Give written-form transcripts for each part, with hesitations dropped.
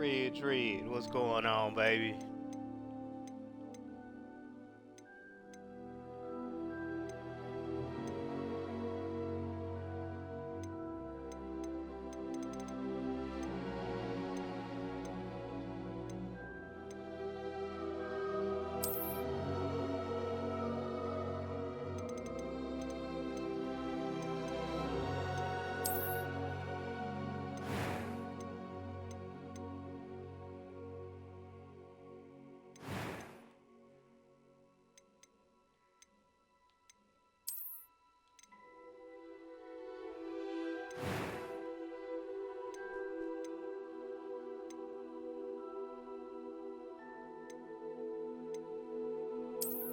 Red, what's going on, baby?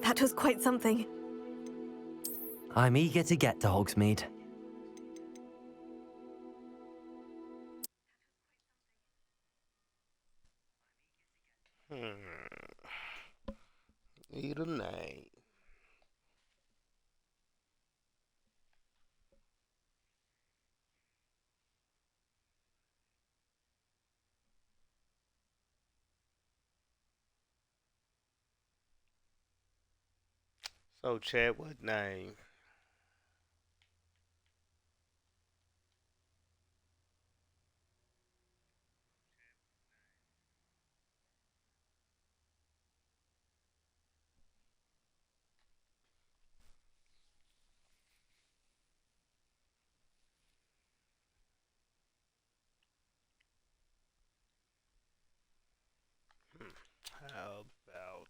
That was quite something. I'm eager to get to Hogsmeade. Need a name. So, Chad, what name? How about?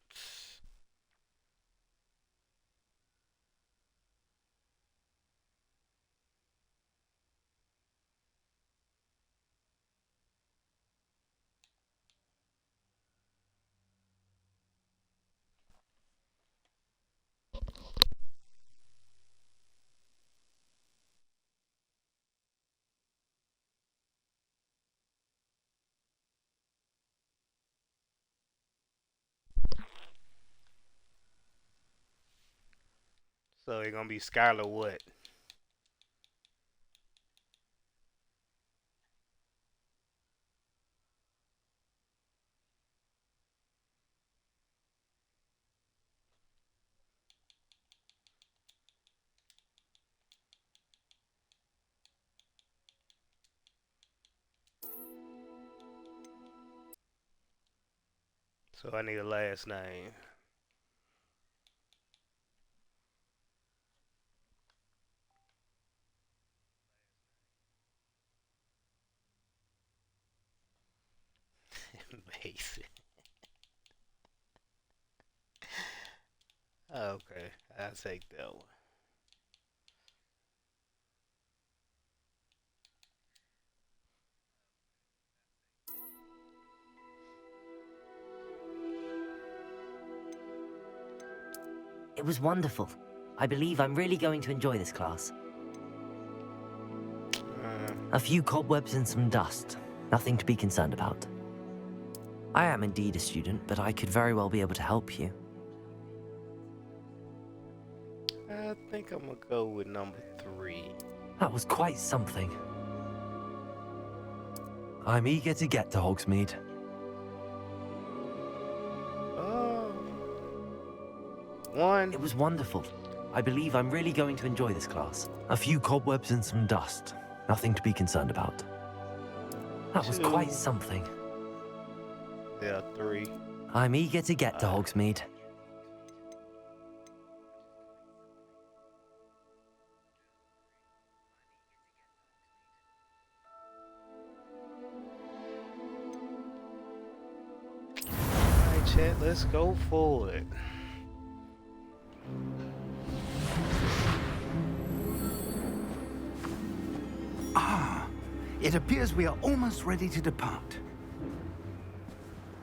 So it's gonna be Skylar what? So I need a last name. Mason. Okay, I'll take that one. It was wonderful. I believe I'm really going to enjoy this class. A few cobwebs and some dust. Nothing to be concerned about. I am indeed a student, but I could very well be able to help you. I think I'm gonna go with number 3. That was quite something. I'm eager to get to Hogsmeade. Oh, 1. It was wonderful. I believe I'm really going to enjoy this class. A few cobwebs and some dust. Nothing to be concerned about. That was 2. quite something. Yeah, 3. I'm eager to get to Hogsmeade. Alright, chat, let's go for it. It appears we are almost ready to depart.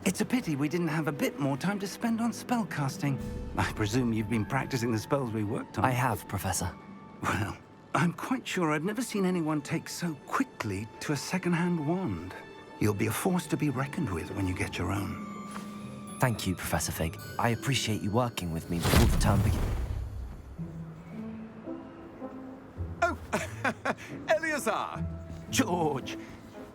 It's a pity we didn't have a bit more time to spend on spellcasting. I presume you've been practicing the spells we worked on. I have, Professor. Well, I'm quite sure I've never seen anyone take so quickly to a second-hand wand. You'll be a force to be reckoned with when you get your own. Thank you, Professor Fig. I appreciate you working with me before the term begins. Oh, Eleazar! George,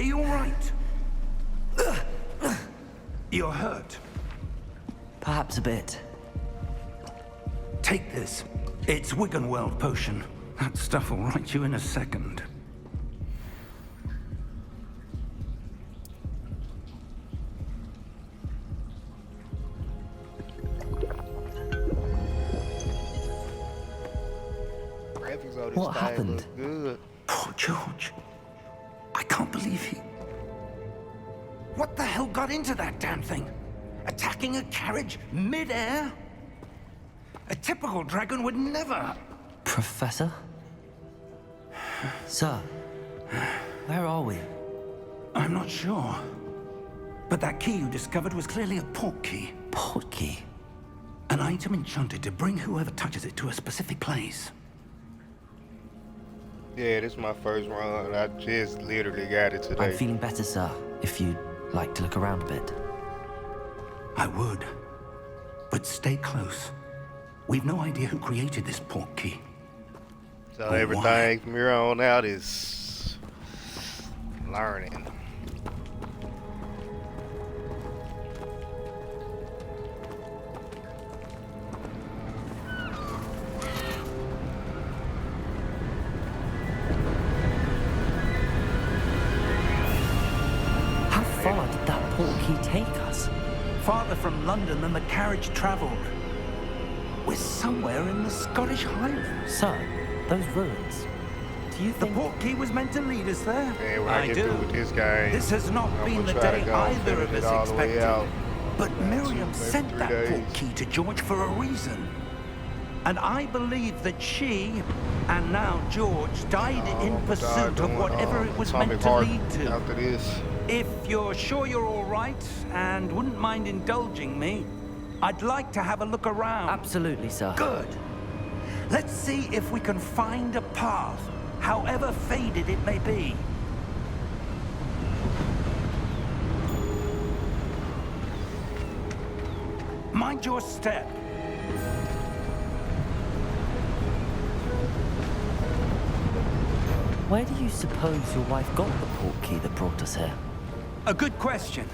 Are you all right? You're hurt. Perhaps a bit. Take this. It's Wiggenweld potion. That stuff will right you in a second. Graphics on this What thing happened? look good. Poor George. I can't believe he... What the hell got into that damn thing? Attacking a carriage mid-air? A typical dragon would never... Professor? Sir, where are we? I'm not sure. But that key you discovered was clearly a port key. Port key? An item enchanted to bring whoever touches it to a specific place. Yeah, this is my first run. I just literally got it today. I'm feeling better, sir, if you'd like to look around a bit. I would. But stay close. We've no idea who created this port key. So Or everything why. from here on out is learning. How far did that port key take us? Farther from London than the carriage travelled. We're somewhere in the Scottish Highlands. Sir, those ruins. Do you The think... port key was meant to lead us there. And when I get through with this game, This has not I'm been gonna the try to day go and either of finish it us all the way expected. out. But Miriam maybe sent 3 that port days. key to George for a reason. And I believe that she, and now George, died in pursuit of whatever it was meant to lead to. After this, If you're sure you're all right and wouldn't mind indulging me, I'd like to have a look around. Absolutely, sir. Good. Let's see if we can find a path, however faded it may be. Mind your step. Where do you suppose your wife got the port key that brought us here? A good question.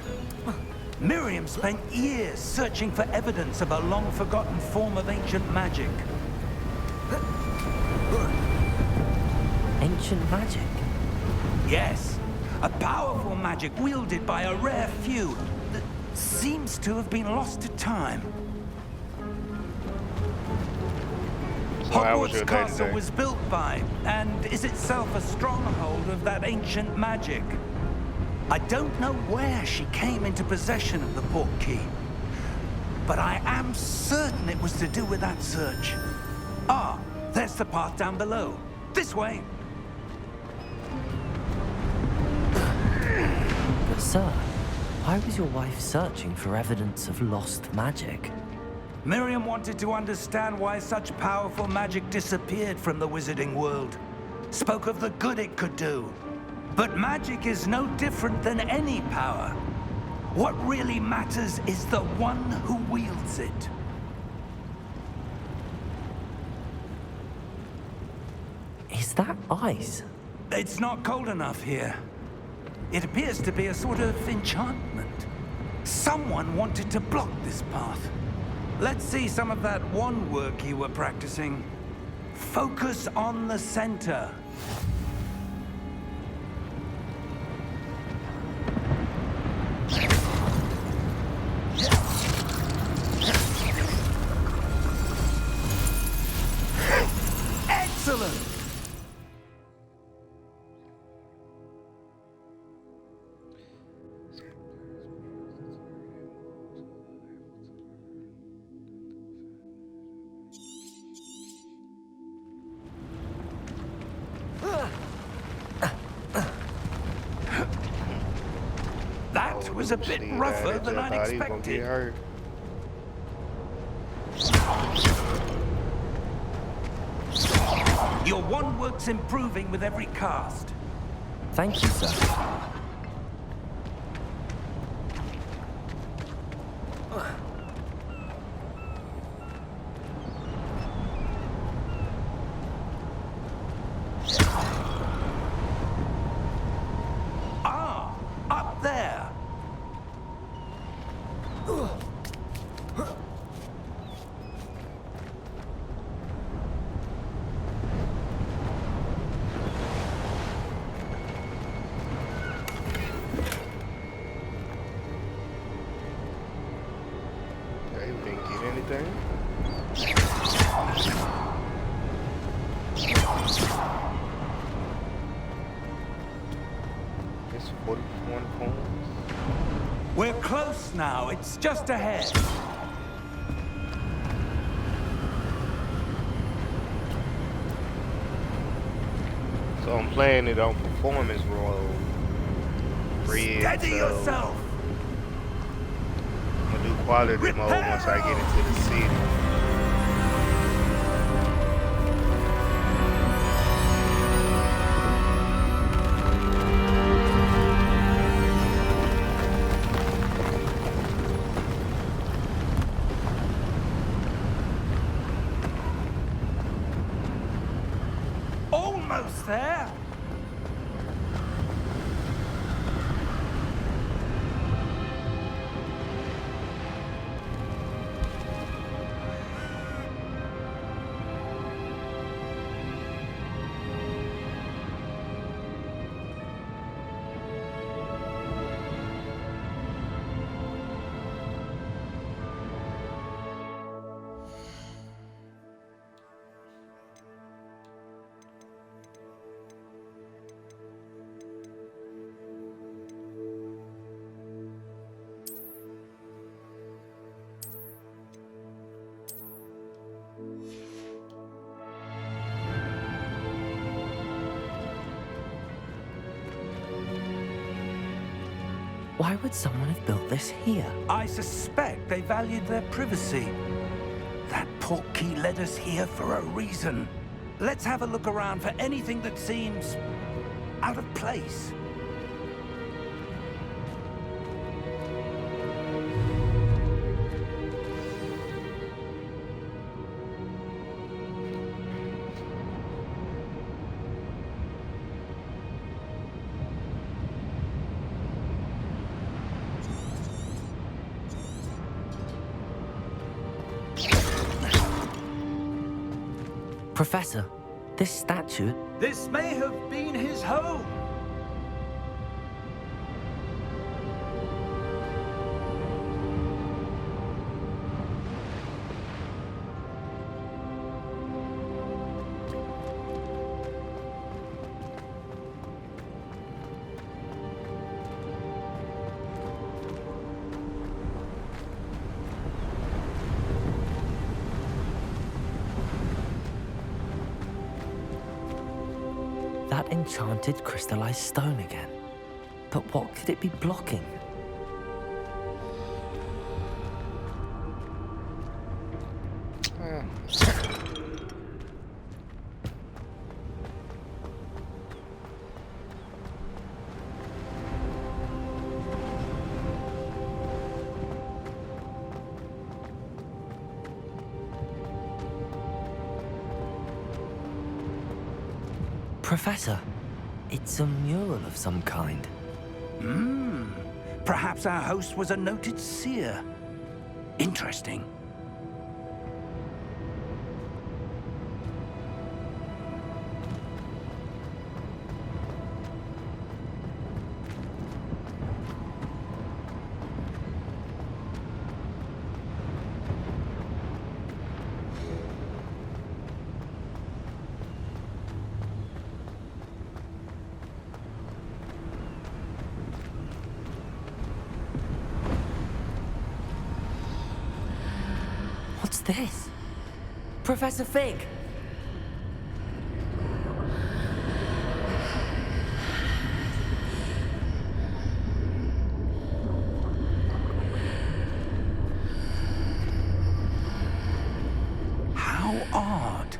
Miriam spent years searching for evidence of a long-forgotten form of ancient magic. Ancient magic? Yes, a powerful magic wielded by a rare few that seems to have been lost to time. so how was Hogwarts your day Castle today? was built by, and is itself a stronghold of that ancient magic. I don't know where she came into possession of the port key, but I am certain it was to do with that search. Ah, there's the path down below. This way. But sir, why was your wife searching for evidence of lost magic? Miriam wanted to understand why such powerful magic disappeared from the wizarding world. Spoke of the good it could do. But magic is no different than any power. What really matters is the one who wields it. Is that ice? It's not cold enough here. It appears to be a sort of enchantment. Someone wanted to block this path. Let's see some of that wand work you were practicing. Focus on the center. Excellent! That was a bit rougher than I'd expected. Your wand work's improving with every cast. Thank you, sir. Ah, It's 41 points. We're close now. It's just ahead. So I'm playing it on performance role. Steady yourself. I'm gonna do quality mode once I get into the city. Almost there. Why would someone have built this here? I suspect they valued their privacy. That portkey led us here for a reason. Let's have a look around for anything that seems out of place. Professor, this statue... This may have been his home. That enchanted crystallized stone again. But what could it be blocking? Professor, it's a mural of some kind. Perhaps our host was a noted seer. Interesting. What's this? Professor Fig! How odd.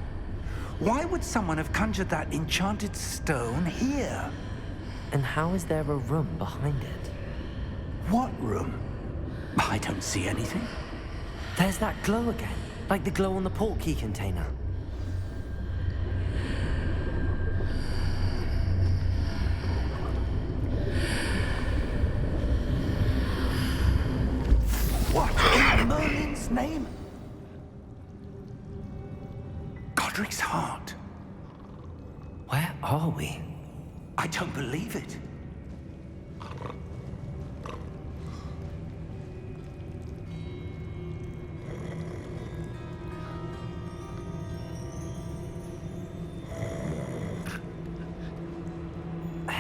Why would someone have conjured that enchanted stone here? And how is there a room behind it? What room? I don't see anything. There's that glow again, like the glow on the portkey container. What in Merlin's name? Godric's heart. Where are we? I don't believe it.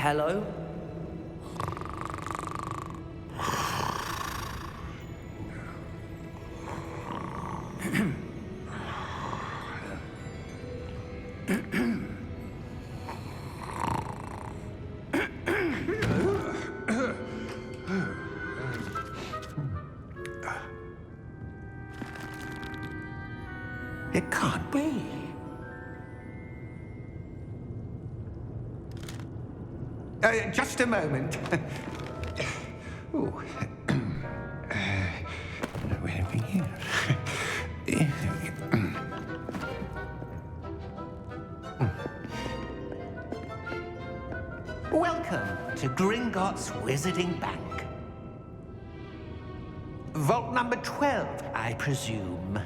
hello? It can't be. Just a moment. Ooh. Where are we here? Welcome to Gringotts Wizarding Bank. Vault number 12, I presume.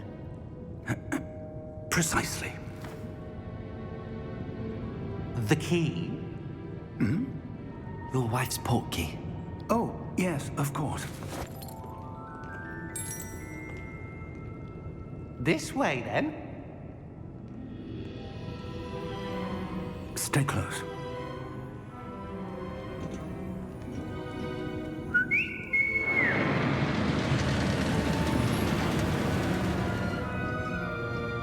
Precisely. The key? Your wife's port key. Oh, yes, of course. This way, then. Stay close.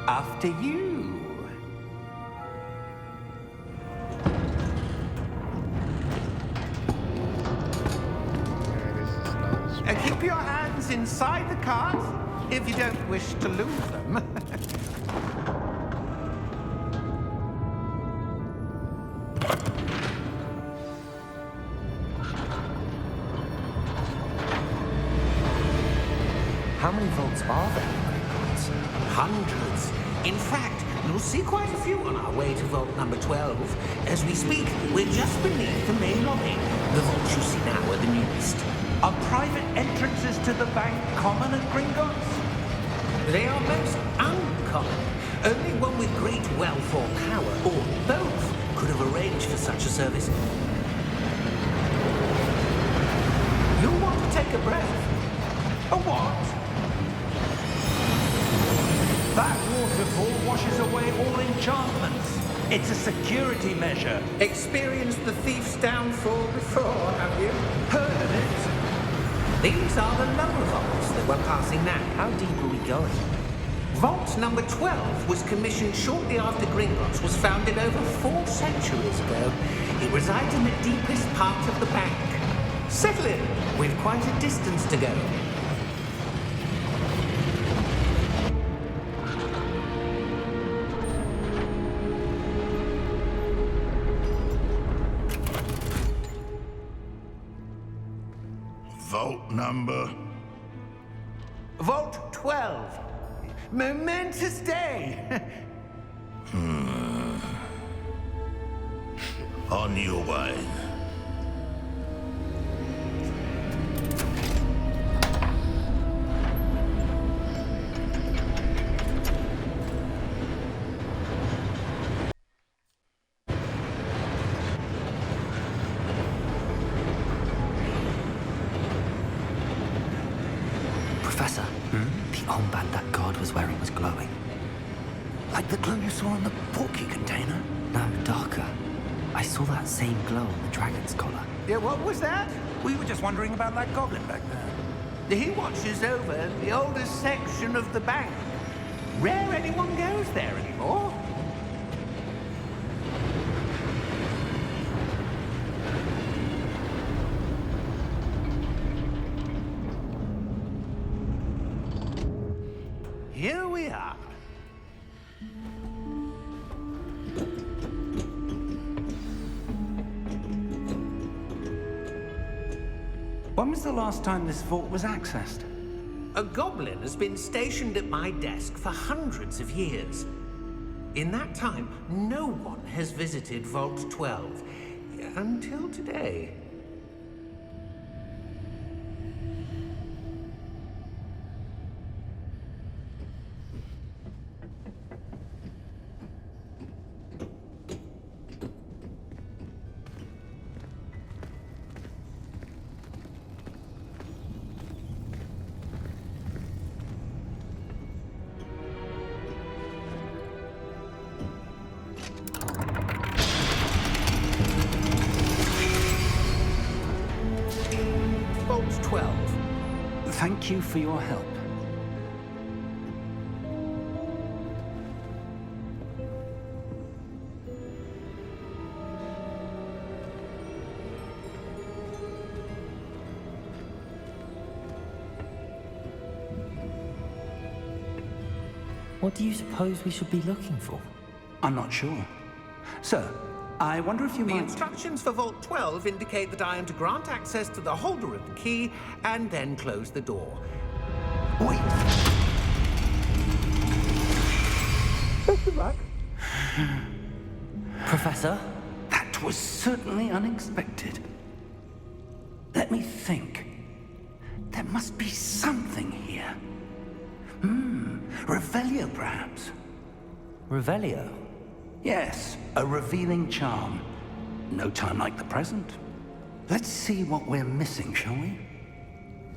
After you. Keep your hands inside the cart if you don't wish to lose them. How many vaults are there in Gringotts? Hundreds. In fact, you'll see quite a few on our way to vault number 12. As we speak, we're just beneath the main lobby. The vaults you see now are the newest. Are private entrances to the bank common at Gringotts? They are most uncommon. Only one with great wealth or power, or both, could have arranged for such a service. You'll want to take a breath. A what? That waterfall washes away all enchantments. It's a security measure. Experienced the thief's downfall before, have you? Heard of it? These are the lower vaults that we're passing now. How deep are we going? Vault number 12 was commissioned shortly after Gringotts was founded over 4 centuries ago. It resides in the deepest part of the bank. Settle in. We've quite a distance to go. Vault number? Vault 12. Momentous day. On your way. Professor, the armband that guard was wearing was glowing. Like the glow you saw in the porky container? No, darker. I saw that same glow on the dragon's collar. Yeah, what was that? We were just wondering about that goblin back there. He watches over the oldest section of the bank. Rare anyone goes there anymore. Here we are. When was the last time this vault was accessed? A goblin has been stationed at my desk for hundreds of years. In that time, no one has visited Vault 12. Until today. Thank you for your help. What do you suppose we should be looking for? I'm not sure. Sir, I wonder if you The might... instructions for Vault 12 indicate that I am to grant access to the holder of the key and then close the door. Wait! Professor? That was certainly unexpected. Let me think. There must be something here. Revelio, perhaps? Revelio? Yes, a revealing charm. No time like the present. Let's see what we're missing, shall we?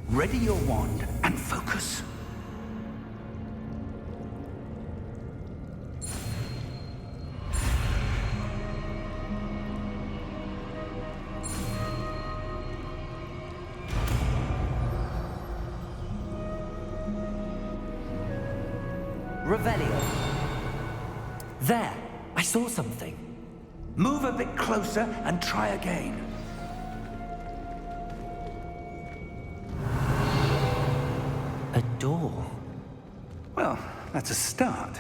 Ready your wand and focus. Revelio. There! I saw something. Move a bit closer and try again. A door. Well, that's a start.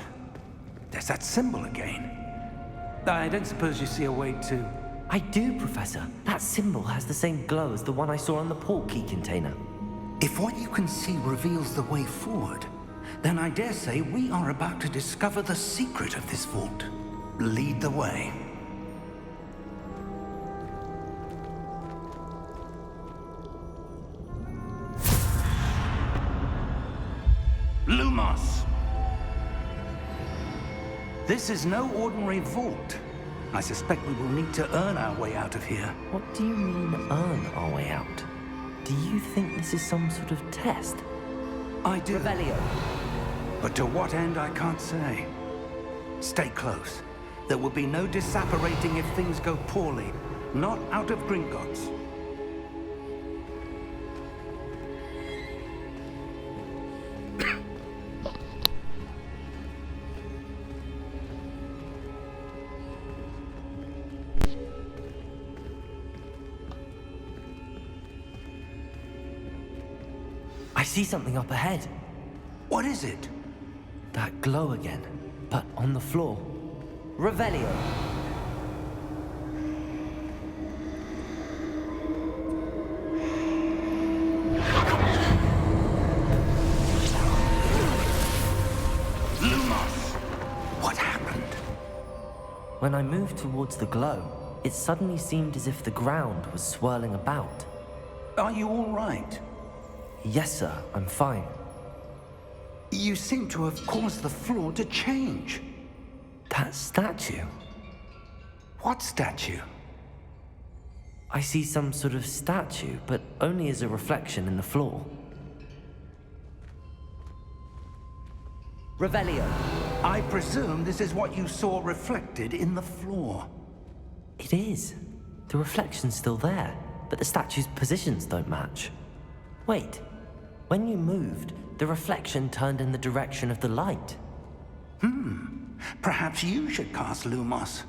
There's that symbol again. I don't suppose you see a way to... I do, Professor. That symbol has the same glow as the one I saw on the port key container. If what you can see reveals the way forward, then I dare say we are about to discover the secret of this vault. Lead the way. Lumos! This is no ordinary vault. I suspect we will need to earn our way out of here. What do you mean, earn our way out? Do you think this is some sort of test? I do. Revelio. But to what end, I can't say. Stay close. There will be no disapparating if things go poorly. Not out of Gringotts. I see something up ahead. What is it? That glow again, but on the floor. Revelio. Lumos! What happened? When I moved towards the glow, it suddenly seemed as if the ground was swirling about. Are you all right? Yes, sir, I'm fine. You seem to have caused the floor to change. That statue. What statue? I see some sort of statue, but only as a reflection in the floor. Revelio. I presume this is what you saw reflected in the floor. It is. The reflection's still there, but the statue's positions don't match. Wait. When you moved, the reflection turned in the direction of the light. Perhaps you should cast Lumos.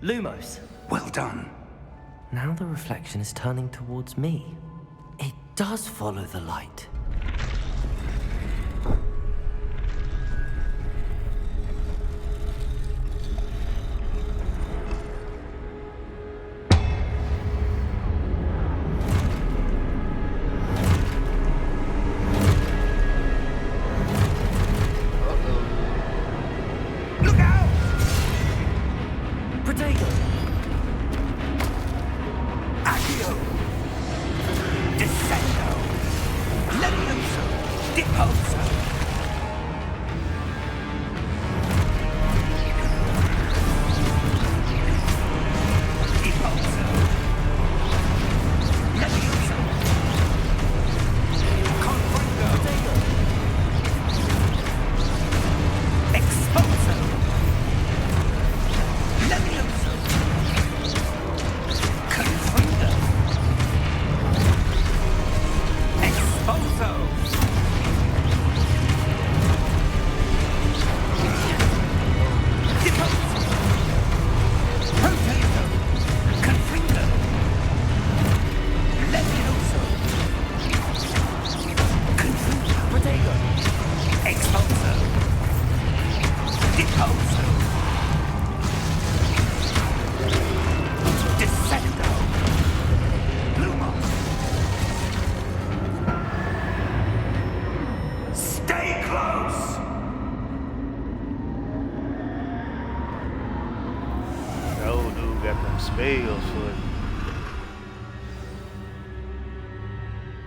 Lumos. Well done. Now the reflection is turning towards me. It does follow the light. Look out! Protego! Accio! Descendo! Let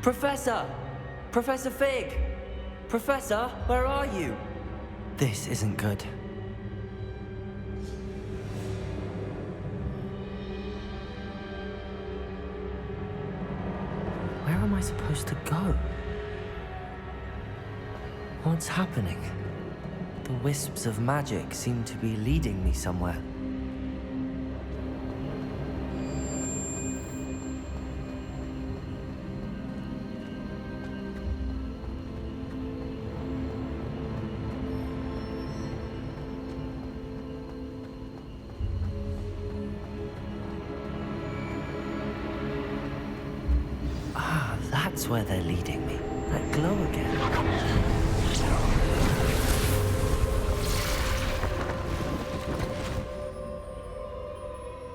Professor! Professor Fig! Professor, where are you? This isn't good. Where am I supposed to go? What's happening? The wisps of magic seem to be leading me somewhere. That's where they're leading me. That glow again.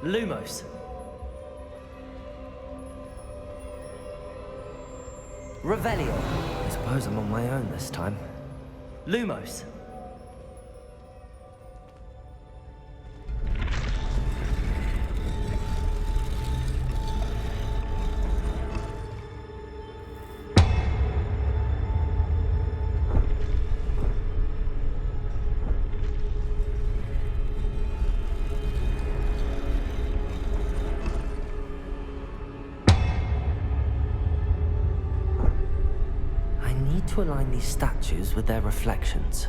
Lumos. Revelio. I suppose I'm on my own this time. Lumos. To align these statues with their reflections.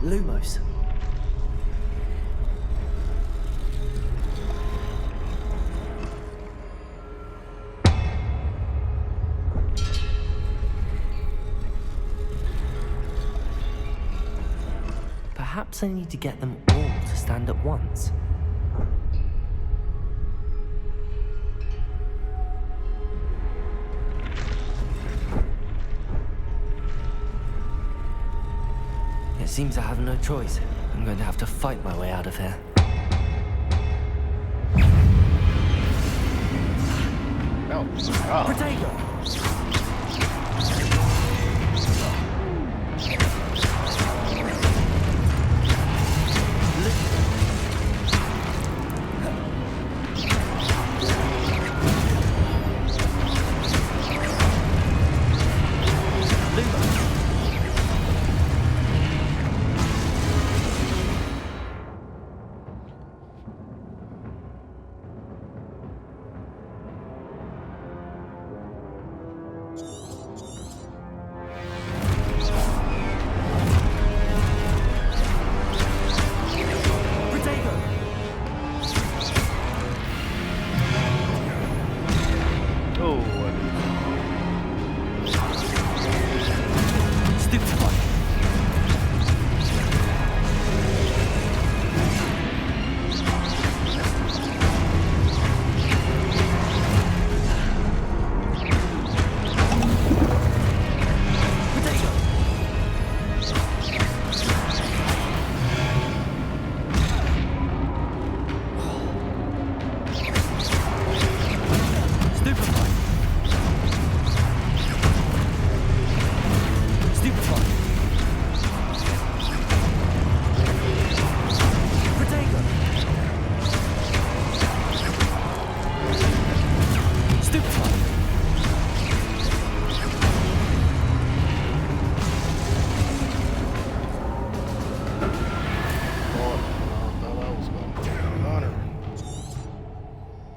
Lumos. Perhaps I need to get them all to stand at once. It seems I have no choice. I'm going to have to fight my way out of here. No. Oh. Protego!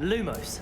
Lumos.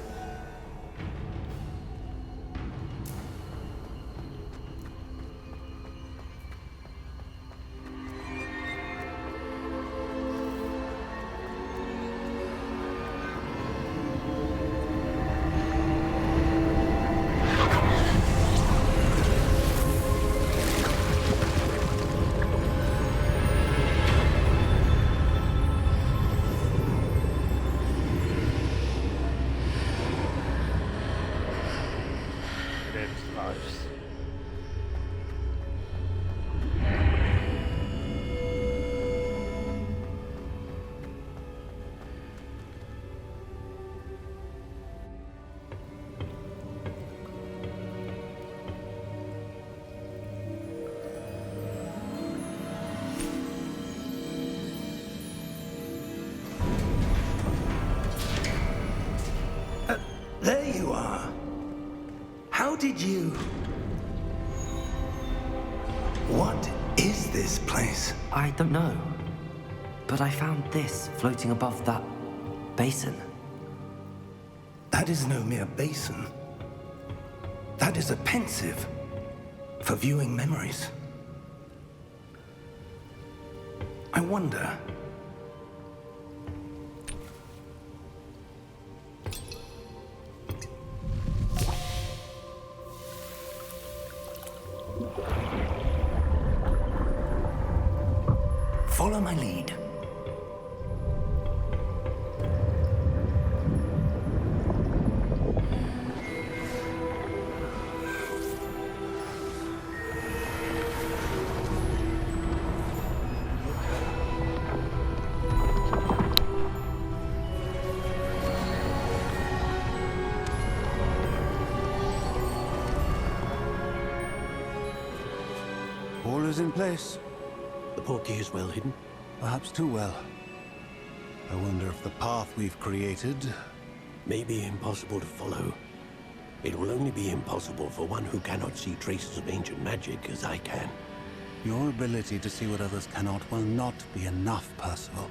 did you... What is this place? I don't know. But I found this floating above that basin. That is no mere basin. That is a pensive for viewing memories. I wonder... Follow my lead. All is in place. The portkey is well hidden. Perhaps too well. I wonder if the path we've created... May be impossible to follow. It will only be impossible for one who cannot see traces of ancient magic as I can. Your ability to see what others cannot will not be enough, Percival.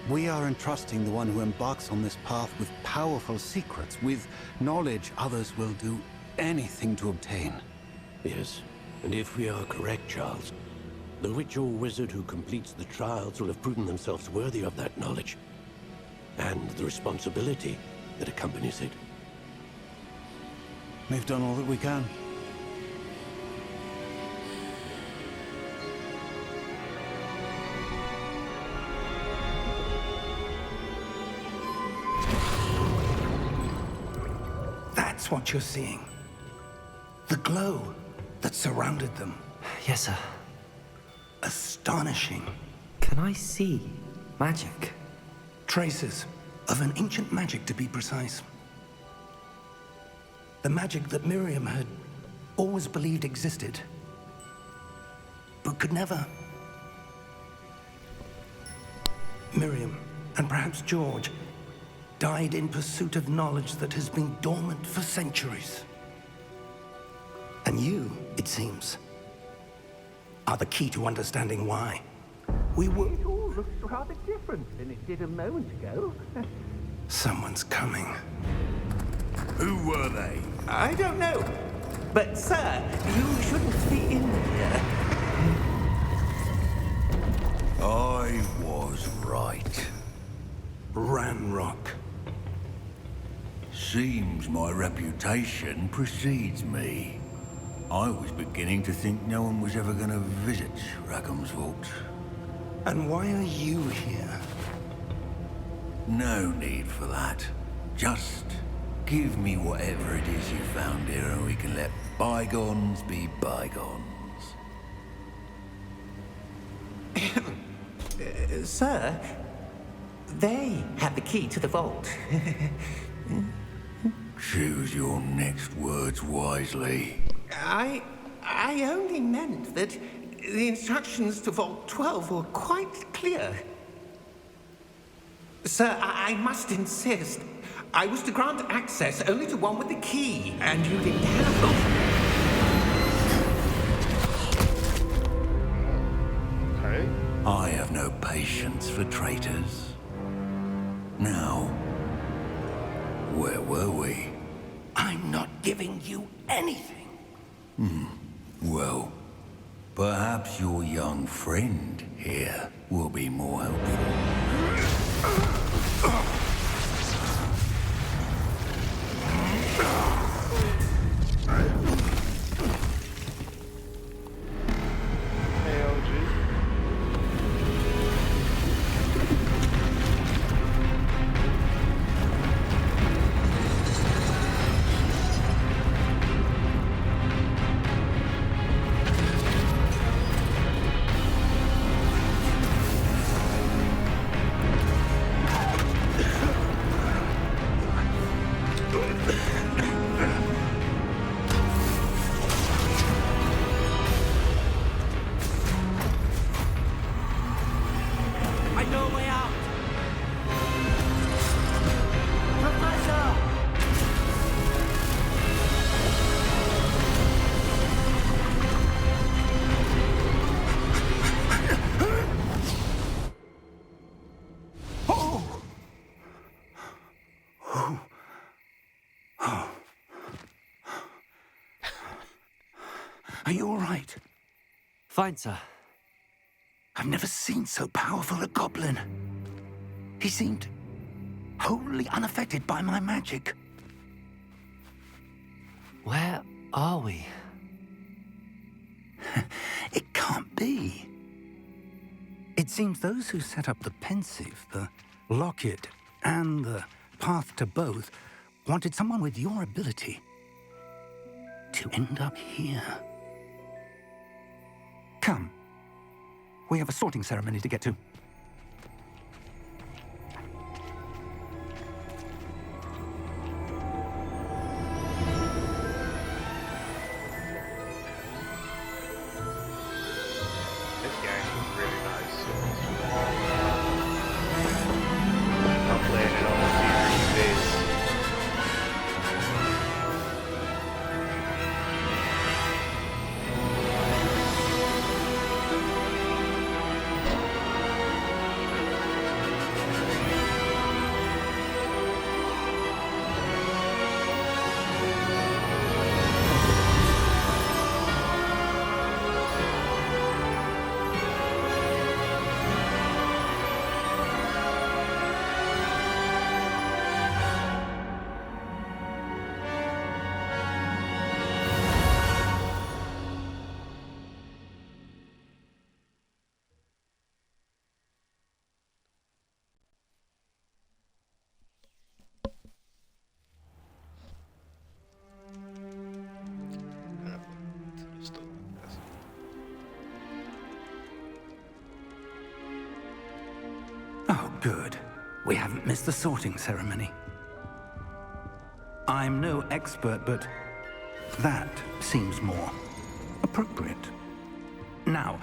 We are entrusting the one who embarks on this path with powerful secrets, with knowledge others will do anything to obtain. Yes, and if we are correct, Charles, the witch or wizard who completes the trials will have proven themselves worthy of that knowledge, and the responsibility that accompanies it. We've done all that we can. That's what you're seeing. The glow that surrounded them. Yes, sir. Astonishing. Can I see magic? Traces of an ancient magic, to be precise. The magic that Miriam had always believed existed, but could never. Miriam, and perhaps George, died in pursuit of knowledge that has been dormant for centuries. And you, it seems, are the key to understanding why. We were... It all looks rather different than it did a moment ago. Someone's coming. Who were they? I don't know. But, sir, you shouldn't be in here. I was right. Ranrock. Seems my reputation precedes me. I was beginning to think no one was ever going to visit Rackham's vault. And why are you here? No need for that. Just give me whatever it is you found here and we can let bygones be bygones. Sir, they have the key to the vault. Choose your next words wisely. I only meant that the instructions to Vault 12 were quite clear. Sir, I must insist. I was to grant access only to one with the key, and you didn't have them. Okay. I have no patience for traitors. Now, where were we? I'm not giving you anything. Well, perhaps your young friend here will be more helpful. Hey, OG. Are you all right? Fine, sir. I've never seen so powerful a goblin. He seemed wholly unaffected by my magic. Where are we? It can't be. It seems those who set up the pensive, the locket, and the path to both wanted someone with your ability to end up here. Come. We have a sorting ceremony to get to. This game was really nice. I'm playing it on the series base. Oh, good. We haven't missed the sorting ceremony. I'm no expert, but that seems more appropriate. Now,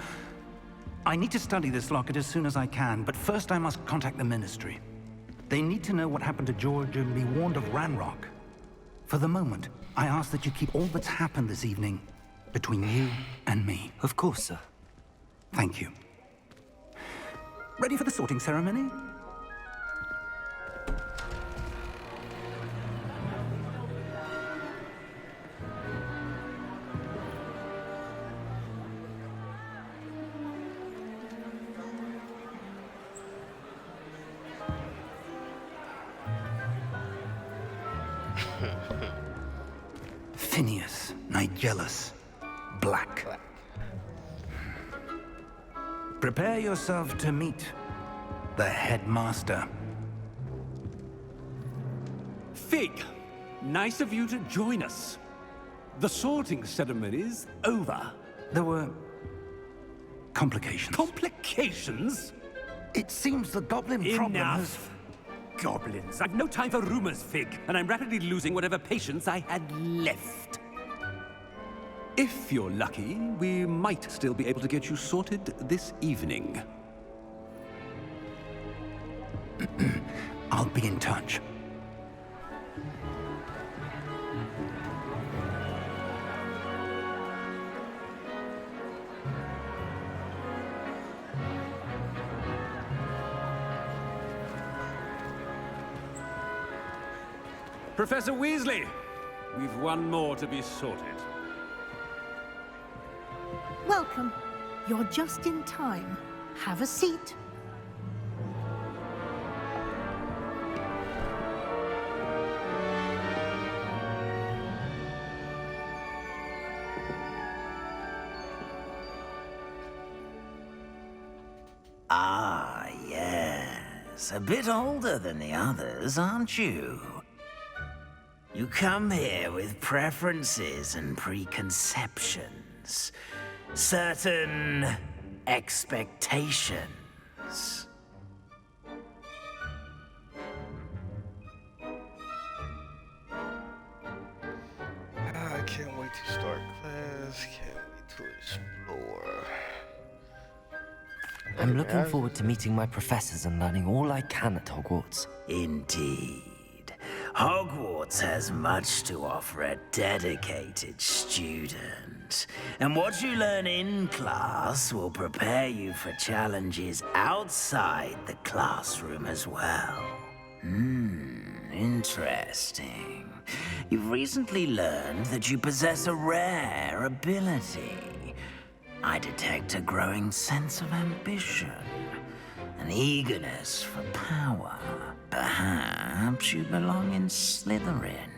I need to study this locket as soon as I can, but first I must contact the Ministry. They need to know what happened to George and be warned of Ranrock. For the moment, I ask that you keep all that's happened this evening between you and me. Of course, sir. Thank you. Ready for the sorting ceremony? Phineas, Nigellus, Black. Prepare yourself to meet the headmaster. Fig, nice of you to join us. The sorting ceremony's over. There were complications. Complications? It seems the goblin problem has... Enough. Goblins. I've no time for rumors, Fig, and I'm rapidly losing whatever patience I had left. If you're lucky, we might still be able to get you sorted this evening. I'll be in touch. Professor Weasley, we've one more to be sorted. Welcome. You're just in time. Have a seat. Ah, yes. A bit older than the others, aren't you? You come here with preferences and preconceptions. Certain expectations. I can't wait to start class. Can't wait to explore. I'm looking forward to meeting my professors and learning all I can at Hogwarts. Indeed. Hogwarts has much to offer a dedicated student. And what you learn in class will prepare you for challenges outside the classroom as well. Interesting. You've recently learned that you possess a rare ability. I detect a growing sense of ambition, an eagerness for power. Perhaps you belong in Slytherin.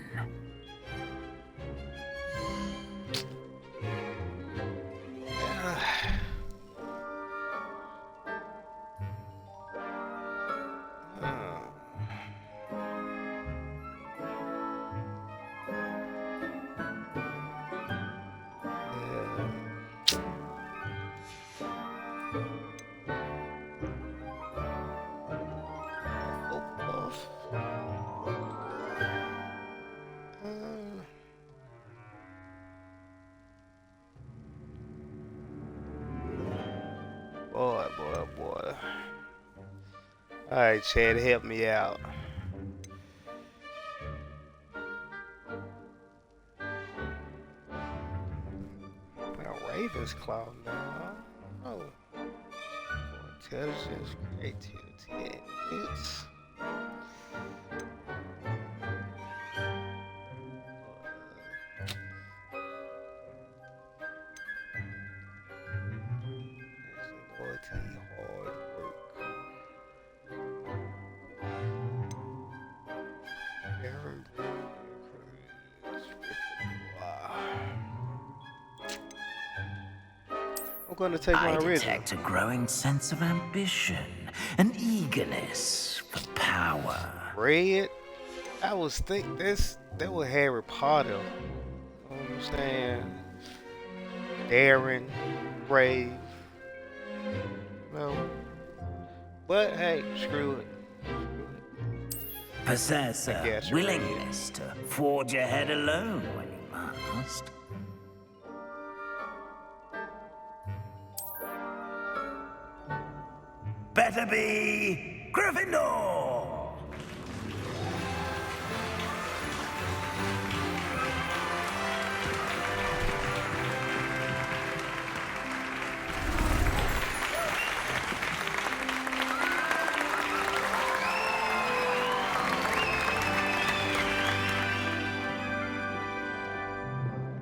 Boy. Alright, Chad, help me out. Now, Raven's Claw now. Oh. Intelligence, creativity, and wits. Going to take my original. I detect a growing sense of ambition, an eagerness for power. Red? I was think that was Harry Potter. You know what I'm saying? Daring, brave. No. But hey, screw it. Possess a willingness to forge ahead alone when you must. Better be Gryffindor!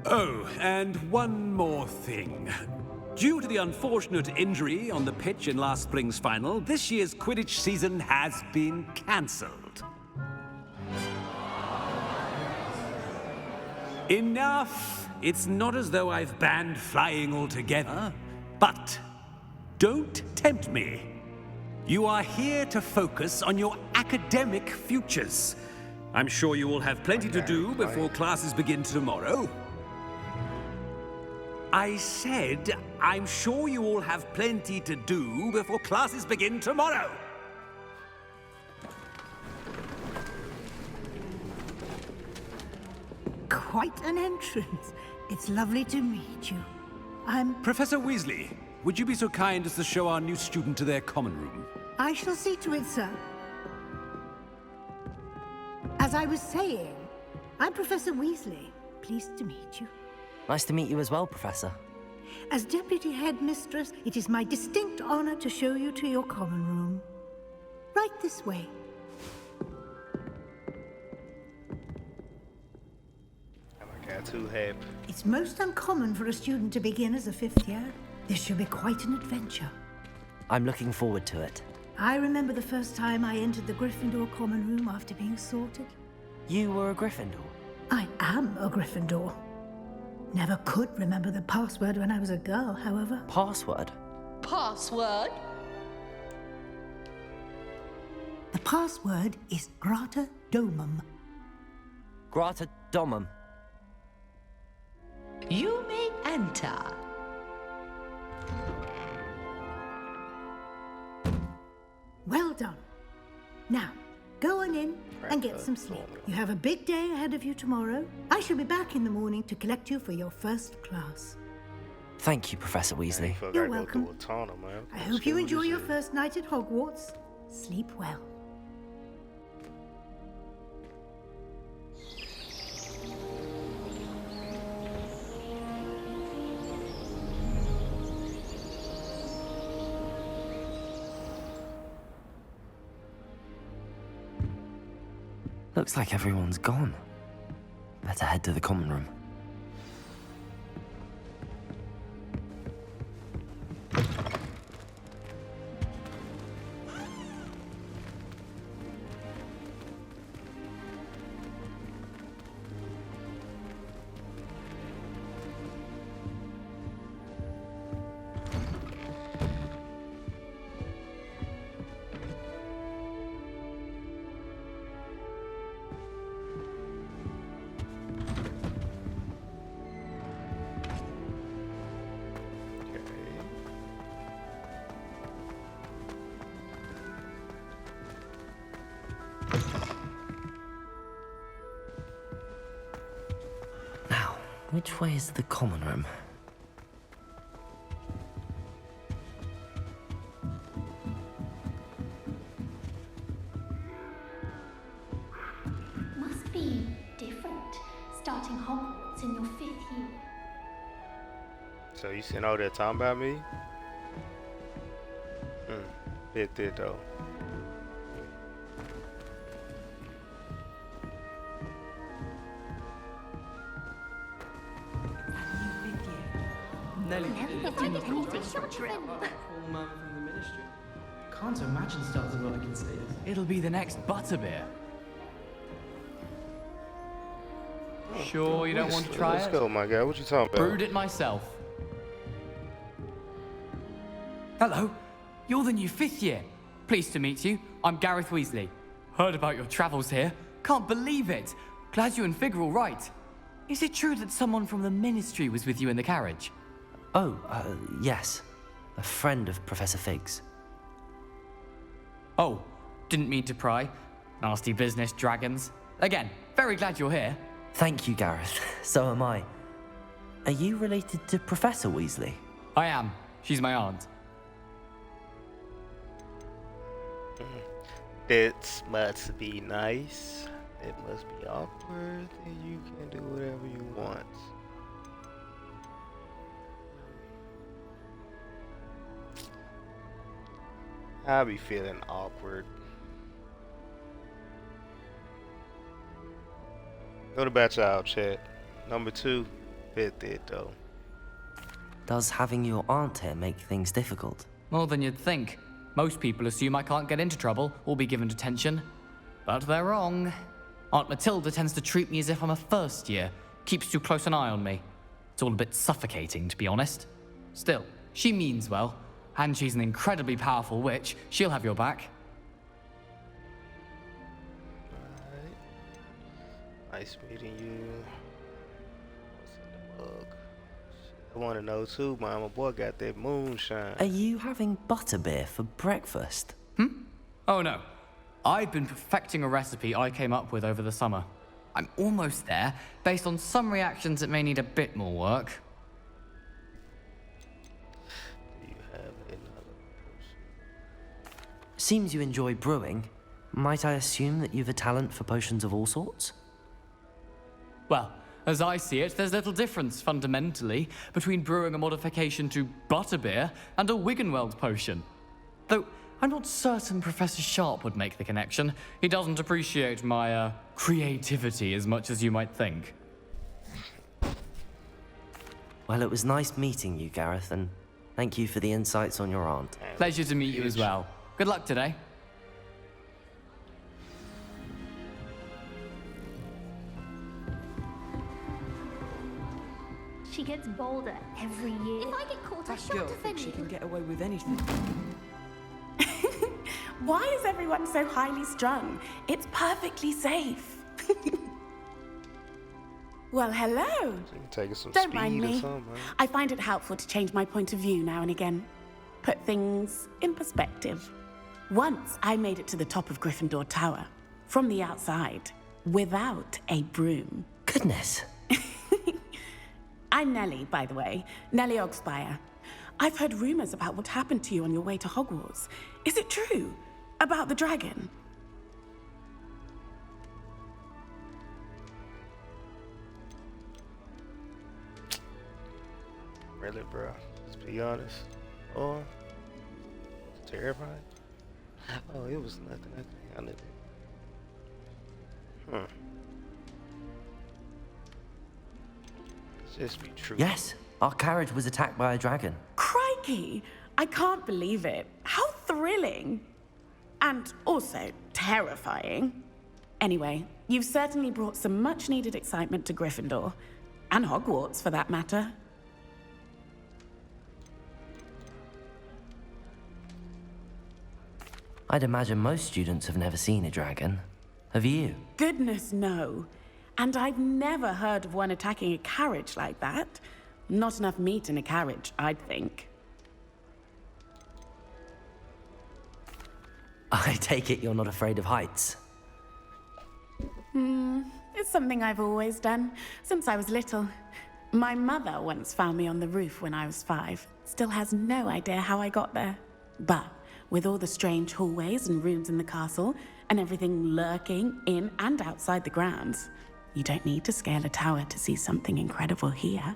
Oh, and one more thing. Due to the unfortunate injury on the pitch in last spring's final, this year's Quidditch season has been cancelled. Enough! It's not as though I've banned flying altogether, but don't tempt me. You are here to focus on your academic futures. I'm sure you will have plenty to do before classes begin tomorrow. I said, I'm sure you all have plenty to do before classes begin tomorrow. Quite an entrance. It's lovely to meet you. I'm... Professor Weasley, would you be so kind as to show our new student to their common room? I shall see to it, sir. As I was saying, I'm Professor Weasley. Pleased to meet you. Nice to meet you as well, Professor. As Deputy Headmistress, it is my distinct honor to show you to your common room. Right this way. I got too happy. It's most uncommon for a student to begin as a fifth year. This should be quite an adventure. I'm looking forward to it. I remember the first time I entered the Gryffindor common room after being sorted. You were a Gryffindor? I am a Gryffindor. Never could remember the password when I was a girl, however. Password? Password? The password is Grata Domum. Grata Domum. You may enter. Well done. Now, go on in and get some sleep. You have a big day ahead of you tomorrow. I shall be back in the morning to collect you for your first class. Thank you, Professor Weasley. You're welcome. I hope you enjoy your first night at Hogwarts. Sleep well. Looks like everyone's gone. Better head to the common room. Which way is the common room? Must be different, starting Hogwarts in your 5th year. So you sitting over there talking about me? It did though. Nelly, Anything short of cool man from the ministry. Can't imagine starting what I can say. It'll be the next butterbeer. Sure you don't want to try it? Let's go, my guy. What you talking about? Brewed it myself. Hello, you're the new 5th year. Pleased to meet you. I'm Gareth Weasley. Heard about your travels here. Can't believe it. Glad you and Fig are all right. Is it true that someone from the ministry was with you in the carriage? Oh, yes. A friend of Professor Fig's. Oh, didn't mean to pry. Nasty business, dragons. Again, very glad you're here. Thank you, Gareth. So am I. Are you related to Professor Weasley? I am. She's my aunt. It must be nice. It must be awkward, and you can do whatever you want. I be feeling awkward. Go to batch out, chat. Number 2, fit it though. Does having your aunt here make things difficult? More than you'd think. Most people assume I can't get into trouble or be given detention. But they're wrong. Aunt Matilda tends to treat me as if I'm a first year. Keeps too close an eye on me. It's all a bit suffocating, to be honest. Still, she means well. And she's an incredibly powerful witch. She'll have your back. Nice meeting you. What's in the book? I want to know too, my boy got that moonshine. Are you having butterbeer for breakfast? Oh no. I've been perfecting a recipe I came up with over the summer. I'm almost there. Based on some reactions, it may need a bit more work. Do you have another person? Seems you enjoy brewing. Might I assume that you've a talent for potions of all sorts? Well, as I see it, there's little difference, fundamentally, between brewing a modification to butterbeer and a Wiggenweld potion. Though, I'm not certain Professor Sharp would make the connection. He doesn't appreciate my, creativity as much as you might think. Well, it was nice meeting you, Gareth, and thank you for the insights on your aunt. Pleasure to meet you as well. Good luck today. She gets bolder every year. If I get caught, I shan't defend She you. can get away with anything. Why is everyone so highly strung? It's perfectly safe. Well, hello. Taking some Don't speed mind or me. something, man. I find it helpful to change my point of view now and again. Put things in perspective. Once I made it to the top of Gryffindor Tower, from the outside, without a broom. Goodness. I'm Nellie, by the way. Nellie Ogspire. I've heard rumors about what happened to you on your way to Hogwarts. Is it true? About the dragon? Really, bro? Let's be honest. Or terrified? Oh, it was nothing. I knew. Just be true. Yes, our carriage was attacked by a dragon. Crikey! I can't believe it. How thrilling! And also terrifying. Anyway, you've certainly brought some much-needed excitement to Gryffindor. And Hogwarts, for that matter. I'd imagine most students have never seen a dragon. Have you? Goodness, no. And I've never heard of one attacking a carriage like that. Not enough meat in a carriage, I'd think. I take it you're not afraid of heights. It's something I've always done, since I was little. My mother once found me on the roof when I was 5. Still has no idea how I got there. But with all the strange hallways and rooms in the castle, and everything lurking in and outside the grounds, you don't need to scale a tower to see something incredible here.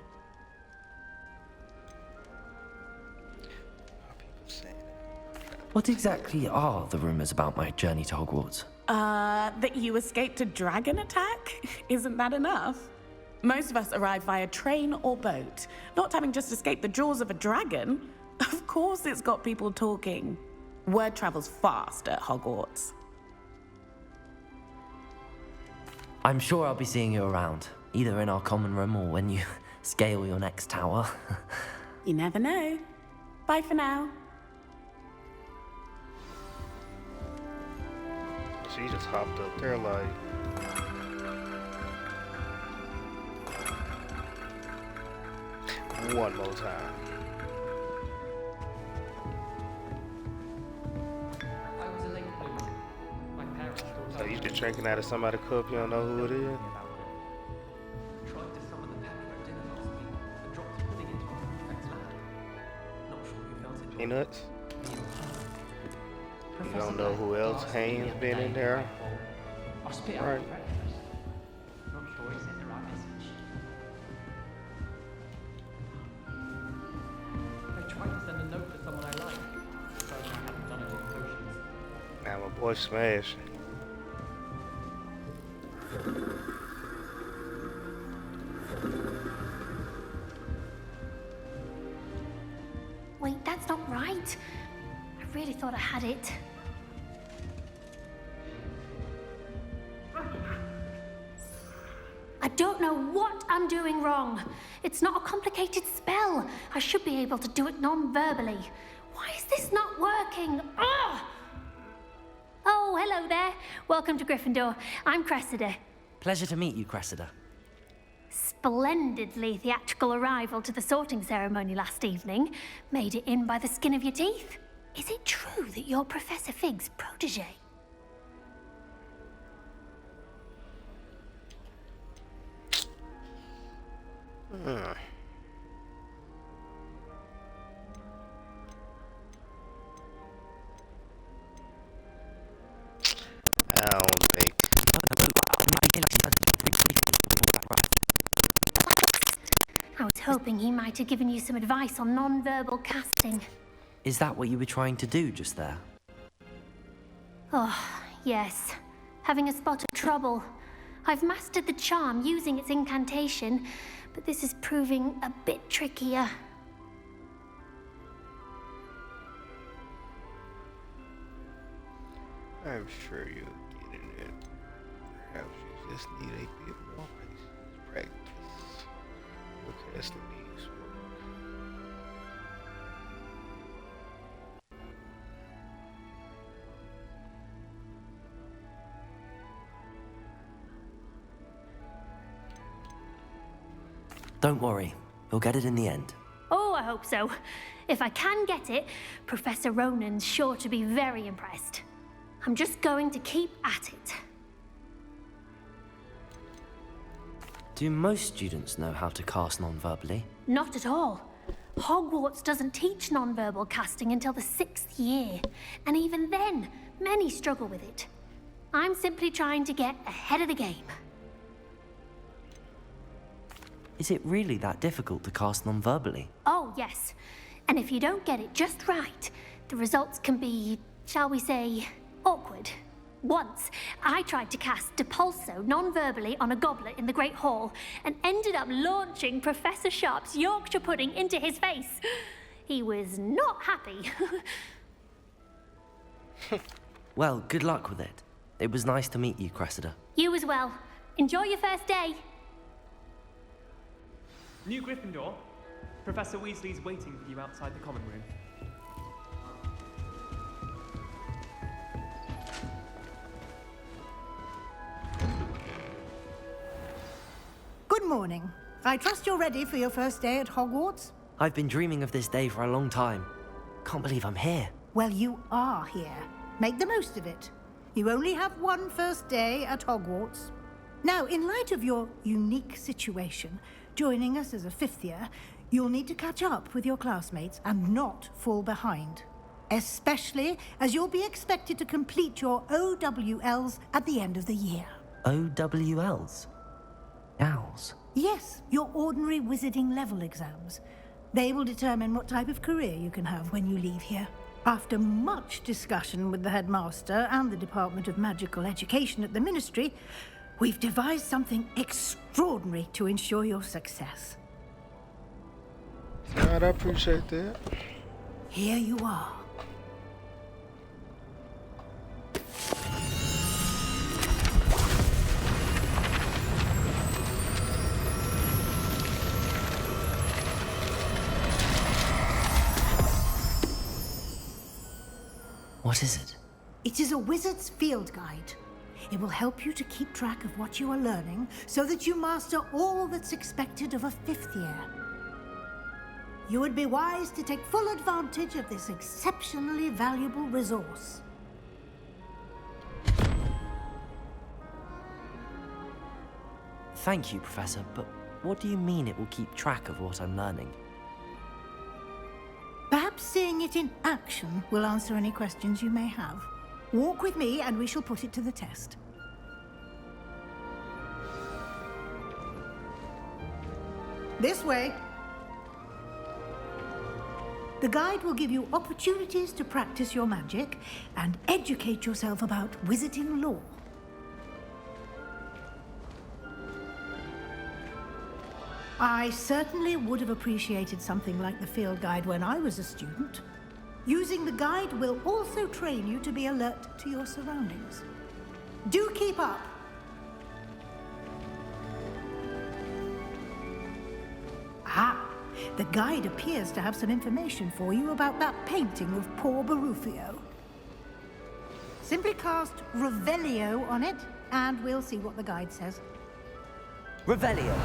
What exactly are the rumors about my journey to Hogwarts? That you escaped a dragon attack? Isn't that enough? Most of us arrive via train or boat, not having just escaped the jaws of a dragon. Of course it's got people talking. Word travels fast at Hogwarts. I'm sure I'll be seeing you around, either in our common room or when you scale your next tower. You never know. Bye for now. She just hopped up there like... One more time. So you just drinking out of somebody's cup, you don't know who it is? Peanuts? You don't know who else Haynes been in there? Right. Not sure he sent the right message. I tried to send a note to someone I like, so I haven't done it with potions. Now my boy Smash. Wait, that's not right. I really thought I had it. I don't know what I'm doing wrong. It's not a complicated spell. I should be able to do it non-verbally. Why is this not working? Ah! Oh, hello there. Welcome to Gryffindor. I'm Cressida. Pleasure to meet you, Cressida. Splendidly theatrical arrival to the sorting ceremony last evening. Made it in by the skin of your teeth. Is it true that you're Professor Fig's protege? I don't think. I was hoping he might have given you some advice on non-verbal casting. Is that what you were trying to do just there? Oh, yes. Having a spot of trouble. I've mastered the charm using its incantation, but this is proving a bit trickier. I'm sure you'll get in it. Perhaps you just need a bit more practice. Your casting needs work. Don't worry, you'll get it in the end. Oh, I hope so. If I can get it, Professor Ronan's sure to be very impressed. I'm just going to keep at it. Do most students know how to cast non-verbally? Not at all. Hogwarts doesn't teach non-verbal casting until the 6th year, and even then, many struggle with it. I'm simply trying to get ahead of the game. Is it really that difficult to cast non-verbally? Oh, yes. And if you don't get it just right, the results can be, shall we say, awkward. Once, I tried to cast Depulso non-verbally on a goblet in the Great Hall and ended up launching Professor Sharp's Yorkshire pudding into his face. He was not happy. Well, good luck with it. It was nice to meet you, Cressida. You as well. Enjoy your first day. New Gryffindor. Professor Weasley's waiting for you outside the common room. Good morning. I trust you're ready for your first day at Hogwarts? I've been dreaming of this day for a long time. Can't believe I'm here. Well, you are here. Make the most of it. You only have one first day at Hogwarts. Now, in light of your unique situation, joining us as a fifth year, you'll need to catch up with your classmates and not fall behind. Especially as you'll be expected to complete your OWLs at the end of the year. OWLs? Owls? Yes, your ordinary wizarding level exams. They will determine what type of career you can have when you leave here. After much discussion with the headmaster and the Department of Magical Education at the Ministry, we've devised something extraordinary to ensure your success. God, I appreciate that. Here you are. What is it? It is a wizard's field guide. It will help you to keep track of what you are learning so that you master all that's expected of a fifth year. You would be wise to take full advantage of this exceptionally valuable resource. Thank you, Professor, but what do you mean it will keep track of what I'm learning? Perhaps seeing it in action will answer any questions you may have. Walk with me and we shall put it to the test. This way. The guide will give you opportunities to practice your magic and educate yourself about wizarding lore. I certainly would have appreciated something like the field guide when I was a student. Using the guide will also train you to be alert to your surroundings. Do keep up! Ah, the guide appears to have some information for you about that painting of poor Barufio. Simply cast Revelio on it, and we'll see what the guide says. Revelio!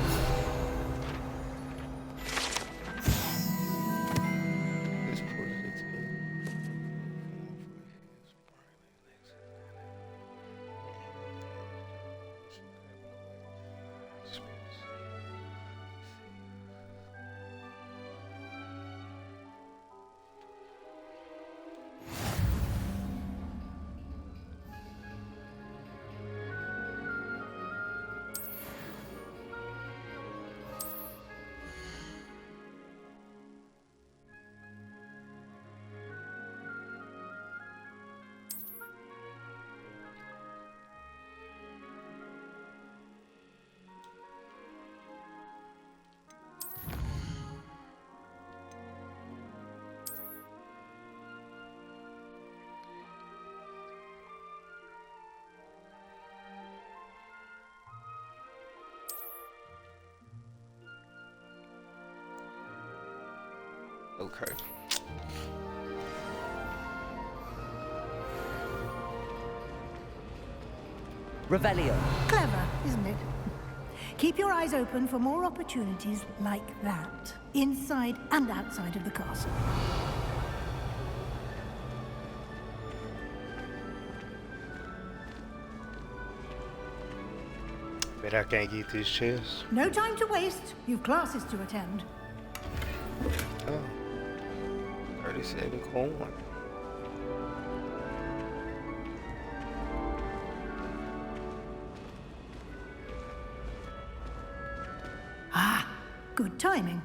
Okay. Revelio. Clever, isn't it? Keep your eyes open for more opportunities like that, inside and outside of the castle. Bet I can't get this chest. No time to waste. You've classes to attend. Oh. 37 coin. Ah, good timing.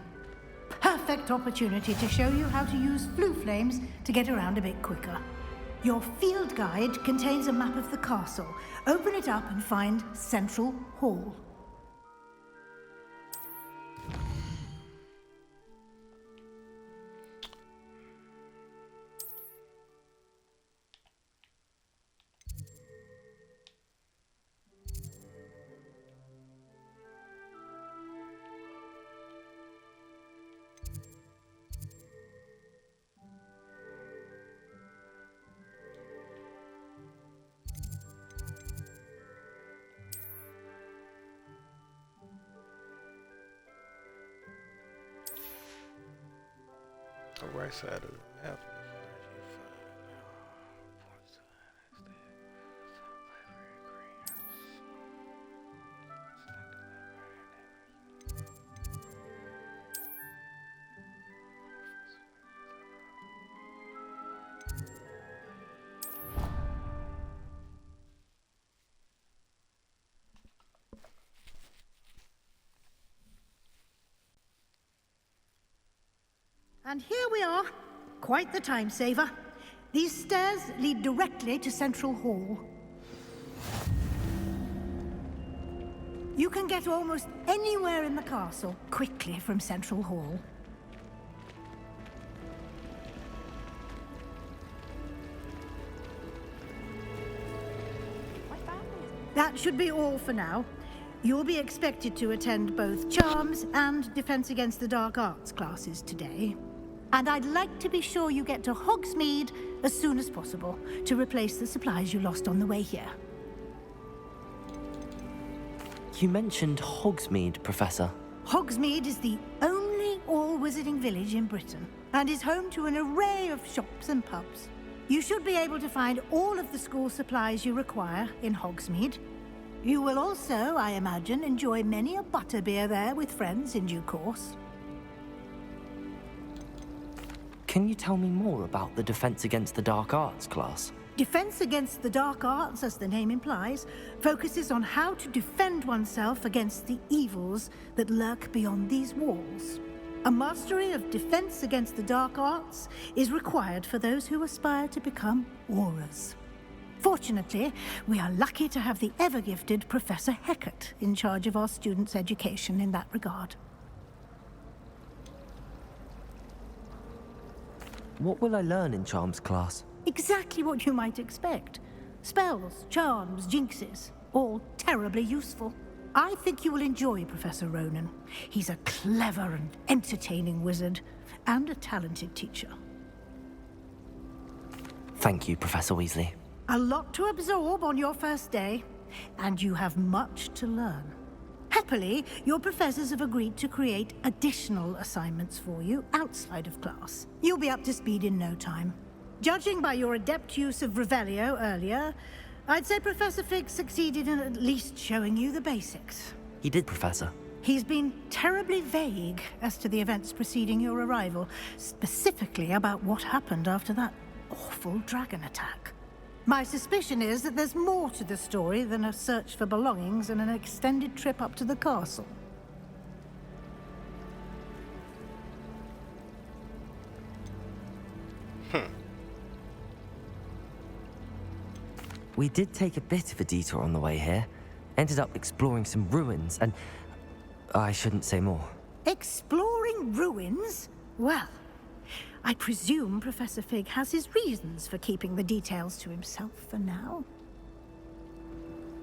Perfect opportunity to show you how to use flue flames to get around a bit quicker. Your field guide contains a map of the castle. Open it up and find Central Hall. The right side of the map. And here we are. Quite the time saver. These stairs lead directly to Central Hall. You can get almost anywhere in the castle quickly from Central Hall. That should be all for now. You'll be expected to attend both Charms and Defense Against the Dark Arts classes today. And I'd like to be sure you get to Hogsmeade as soon as possible to replace the supplies you lost on the way here. You mentioned Hogsmeade, Professor. Hogsmeade is the only all-wizarding village in Britain and is home to an array of shops and pubs. You should be able to find all of the school supplies you require in Hogsmeade. You will also, I imagine, enjoy many a butterbeer there with friends in due course. Can you tell me more about the Defense Against the Dark Arts class? Defense Against the Dark Arts, as the name implies, focuses on how to defend oneself against the evils that lurk beyond these walls. A mastery of Defense Against the Dark Arts is required for those who aspire to become Aurors. Fortunately, we are lucky to have the ever-gifted Professor Hecat in charge of our students' education in that regard. What will I learn in Charms class? Exactly what you might expect. Spells, charms, jinxes, all terribly useful. I think you will enjoy Professor Ronan. He's a clever and entertaining wizard, and a talented teacher. Thank you, Professor Weasley. A lot to absorb on your first day, and you have much to learn. Happily, your professors have agreed to create additional assignments for you outside of class. You'll be up to speed in no time. Judging by your adept use of Revelio earlier, I'd say Professor Fig succeeded in at least showing you the basics. He did, Professor. He's been terribly vague as to the events preceding your arrival, specifically about what happened after that awful dragon attack. My suspicion is that there's more to the story than a search for belongings and an extended trip up to the castle. We did take a bit of a detour on the way here. Ended up exploring some ruins and... I shouldn't say more. Exploring ruins? Well, I presume Professor Fig has his reasons for keeping the details to himself for now.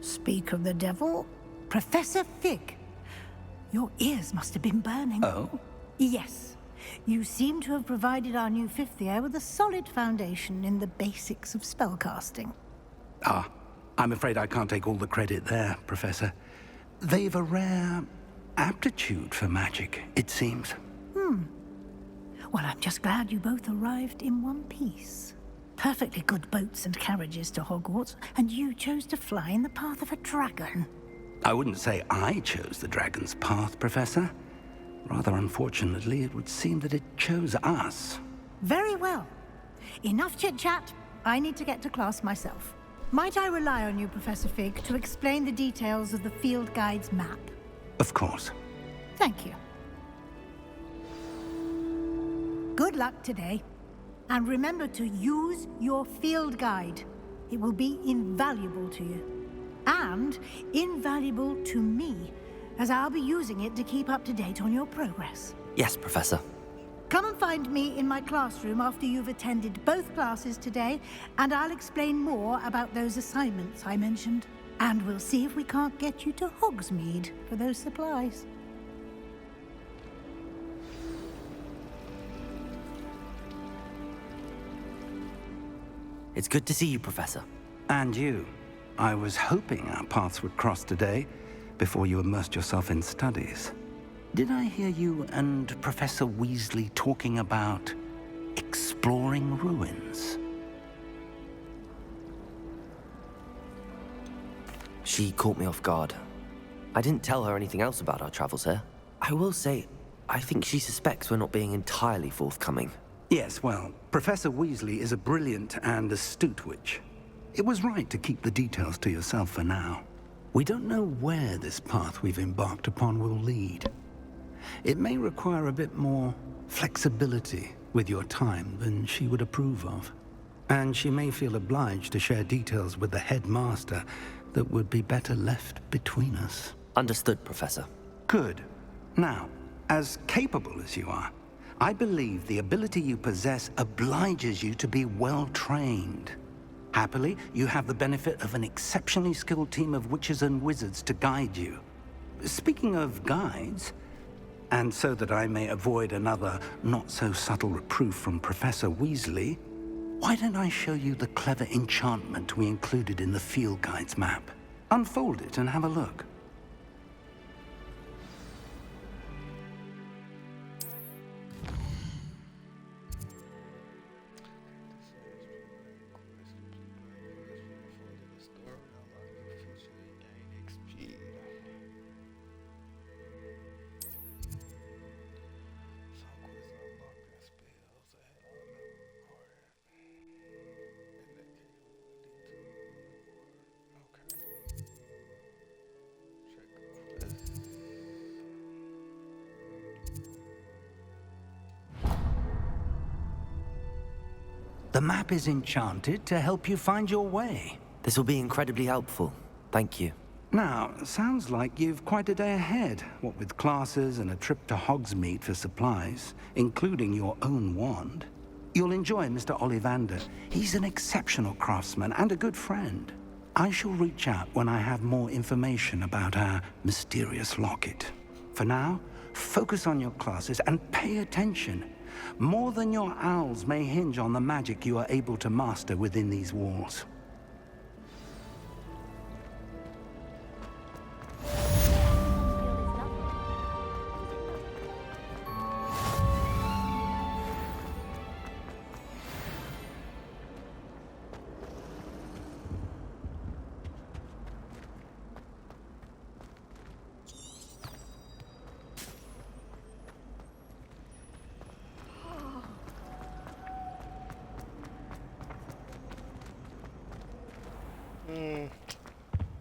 Speak of the devil, Professor Fig. Your ears must have been burning. Oh? Yes. You seem to have provided our new fifth year with a solid foundation in the basics of spellcasting. Ah, I'm afraid I can't take all the credit there, Professor. They've a rare aptitude for magic, it seems. Well, I'm just glad you both arrived in one piece. Perfectly good boats and carriages to Hogwarts, and you chose to fly in the path of a dragon. I wouldn't say I chose the dragon's path, Professor. Rather unfortunately, it would seem that it chose us. Very well. Enough chit-chat. I need to get to class myself. Might I rely on you, Professor Fig, to explain the details of the field guide's map? Of course. Thank you. Good luck today. And remember to use your field guide. It will be invaluable to you. And invaluable to me, as I'll be using it to keep up to date on your progress. Yes, Professor. Come and find me in my classroom after you've attended both classes today, and I'll explain more about those assignments I mentioned. And we'll see if we can't get you to Hogsmeade for those supplies. It's good to see you, Professor. And you. I was hoping our paths would cross today, before you immersed yourself in studies. Did I hear you and Professor Weasley talking about exploring ruins? She caught me off guard. I didn't tell her anything else about our travels here. I will say, I think she suspects we're not being entirely forthcoming. Yes, well, Professor Weasley is a brilliant and astute witch. It was right to keep the details to yourself for now. We don't know where this path we've embarked upon will lead. It may require a bit more flexibility with your time than she would approve of. And she may feel obliged to share details with the headmaster that would be better left between us. Understood, Professor. Good. Now, as capable as you are, I believe the ability you possess obliges you to be well-trained. Happily, you have the benefit of an exceptionally skilled team of witches and wizards to guide you. Speaking of guides, and so that I may avoid another not-so-subtle reproof from Professor Weasley, why don't I show you the clever enchantment we included in the field guide's map? Unfold it and have a look. The map is enchanted to help you find your way. This will be incredibly helpful. Thank you. Now, sounds like you've quite a day ahead, what with classes and a trip to Hogsmeade for supplies, including your own wand. You'll enjoy Mr. Ollivander. He's an exceptional craftsman and a good friend. I shall reach out when I have more information about our mysterious locket. For now, focus on your classes and pay attention. More than your owls may hinge on the magic you are able to master within these walls.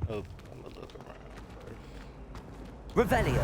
Oh, I'm gonna look around first. Revelio.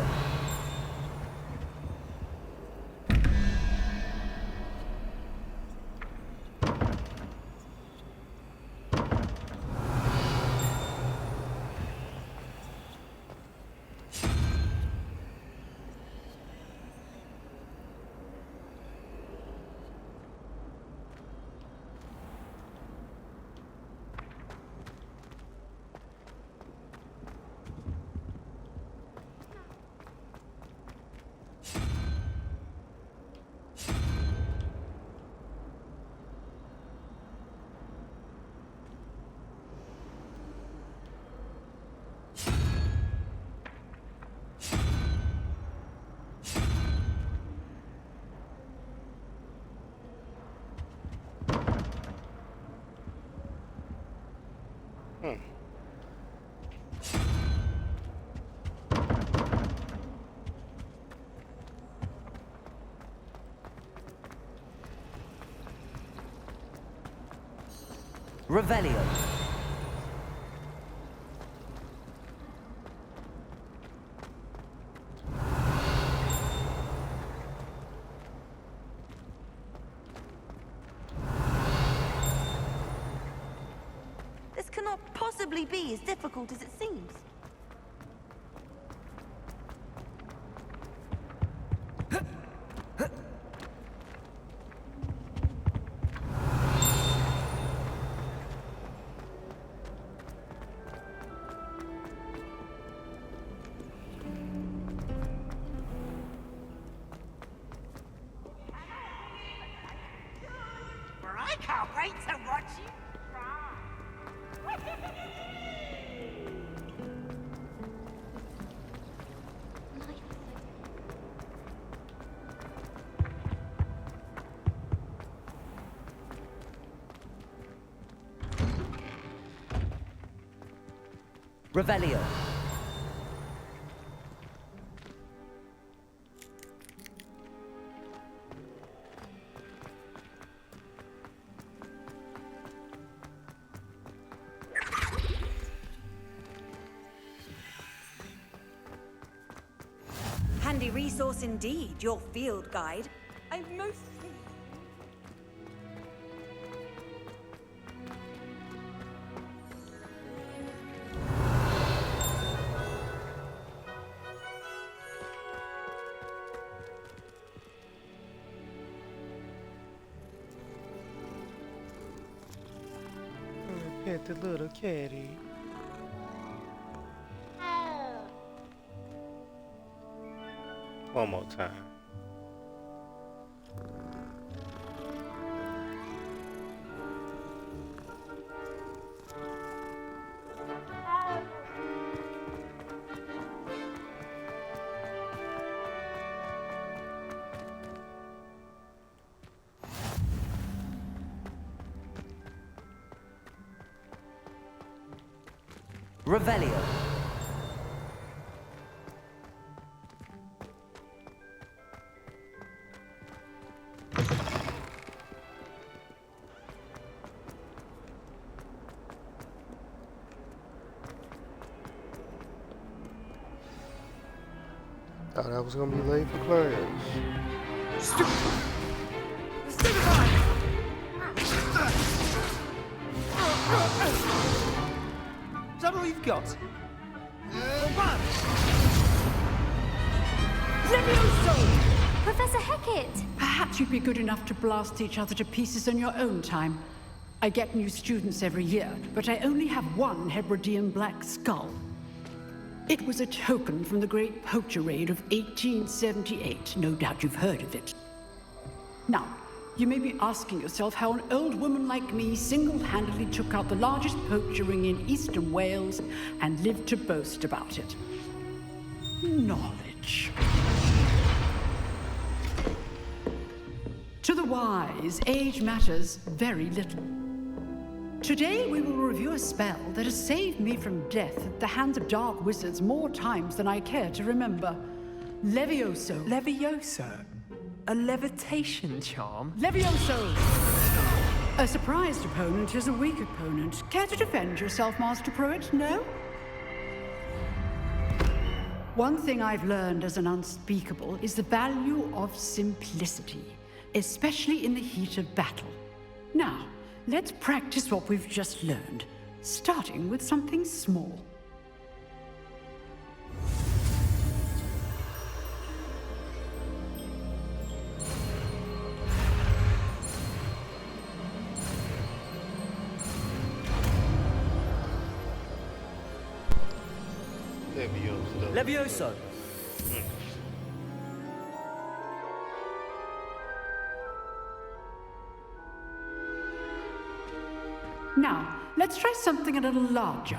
Revelio. possibly be as difficult as it seems. I can't wait to watch you Revelio. Handy resource indeed, your field guide. I've most... Pet the little kitty. One more time. Revelio. Thought I was gonna be late for class. Is that all you've got? Professor Hecat! Perhaps you'd be good enough to blast each other to pieces in your own time. I get new students every year, but I only have one Hebridean black skull. It was a token from the Great Poacher Raid of 1878. No doubt you've heard of it. Now, you may be asking yourself how an old woman like me single-handedly took out the largest poacher ring in eastern Wales and lived to boast about it. Knowledge. To the wise, age matters very little. Today we will review a spell that has saved me from death at the hands of dark wizards more times than I care to remember. Levioso. Levioso? A levitation charm? Levioso! A surprised opponent is a weak opponent. Care to defend yourself, Master Pruitt? No? One thing I've learned as an unspeakable is the value of simplicity, especially in the heat of battle. Now, let's practice what we've just learned, starting with something small. Levioso. Now, let's try something a little larger.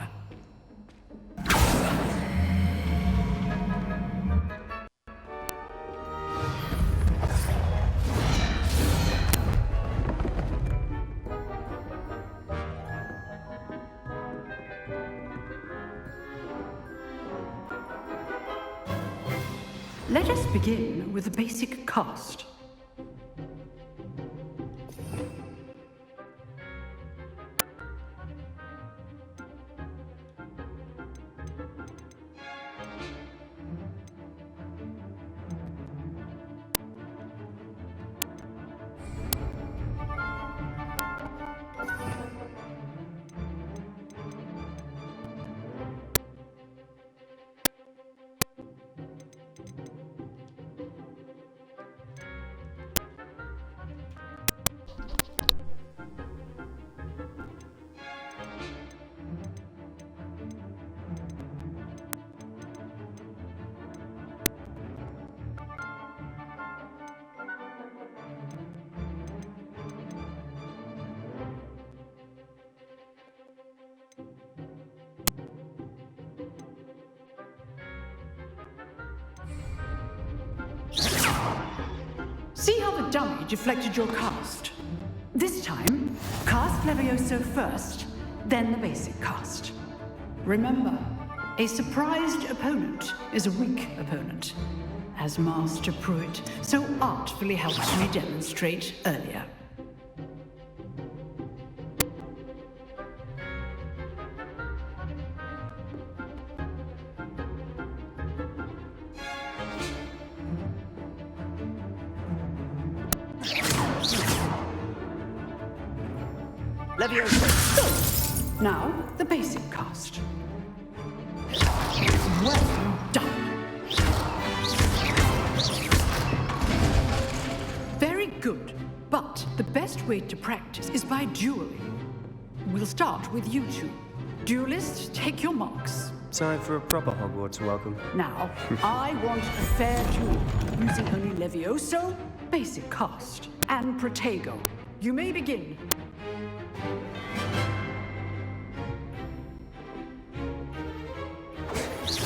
Let us begin with a basic cast. See how the dummy deflected your cast? This time, cast Levioso first, then the basic cast. Remember, a surprised opponent is a weak opponent, as Master Pruitt so artfully helped me demonstrate earlier. Levioso! Now, the basic cast. Well done. Very good. But the best way to practice is by dueling. We'll start with you two. Duelists, take your marks. Time for a proper Hogwarts welcome. Now, I want a fair duel, using only Levioso, basic cast, and Protego. You may begin.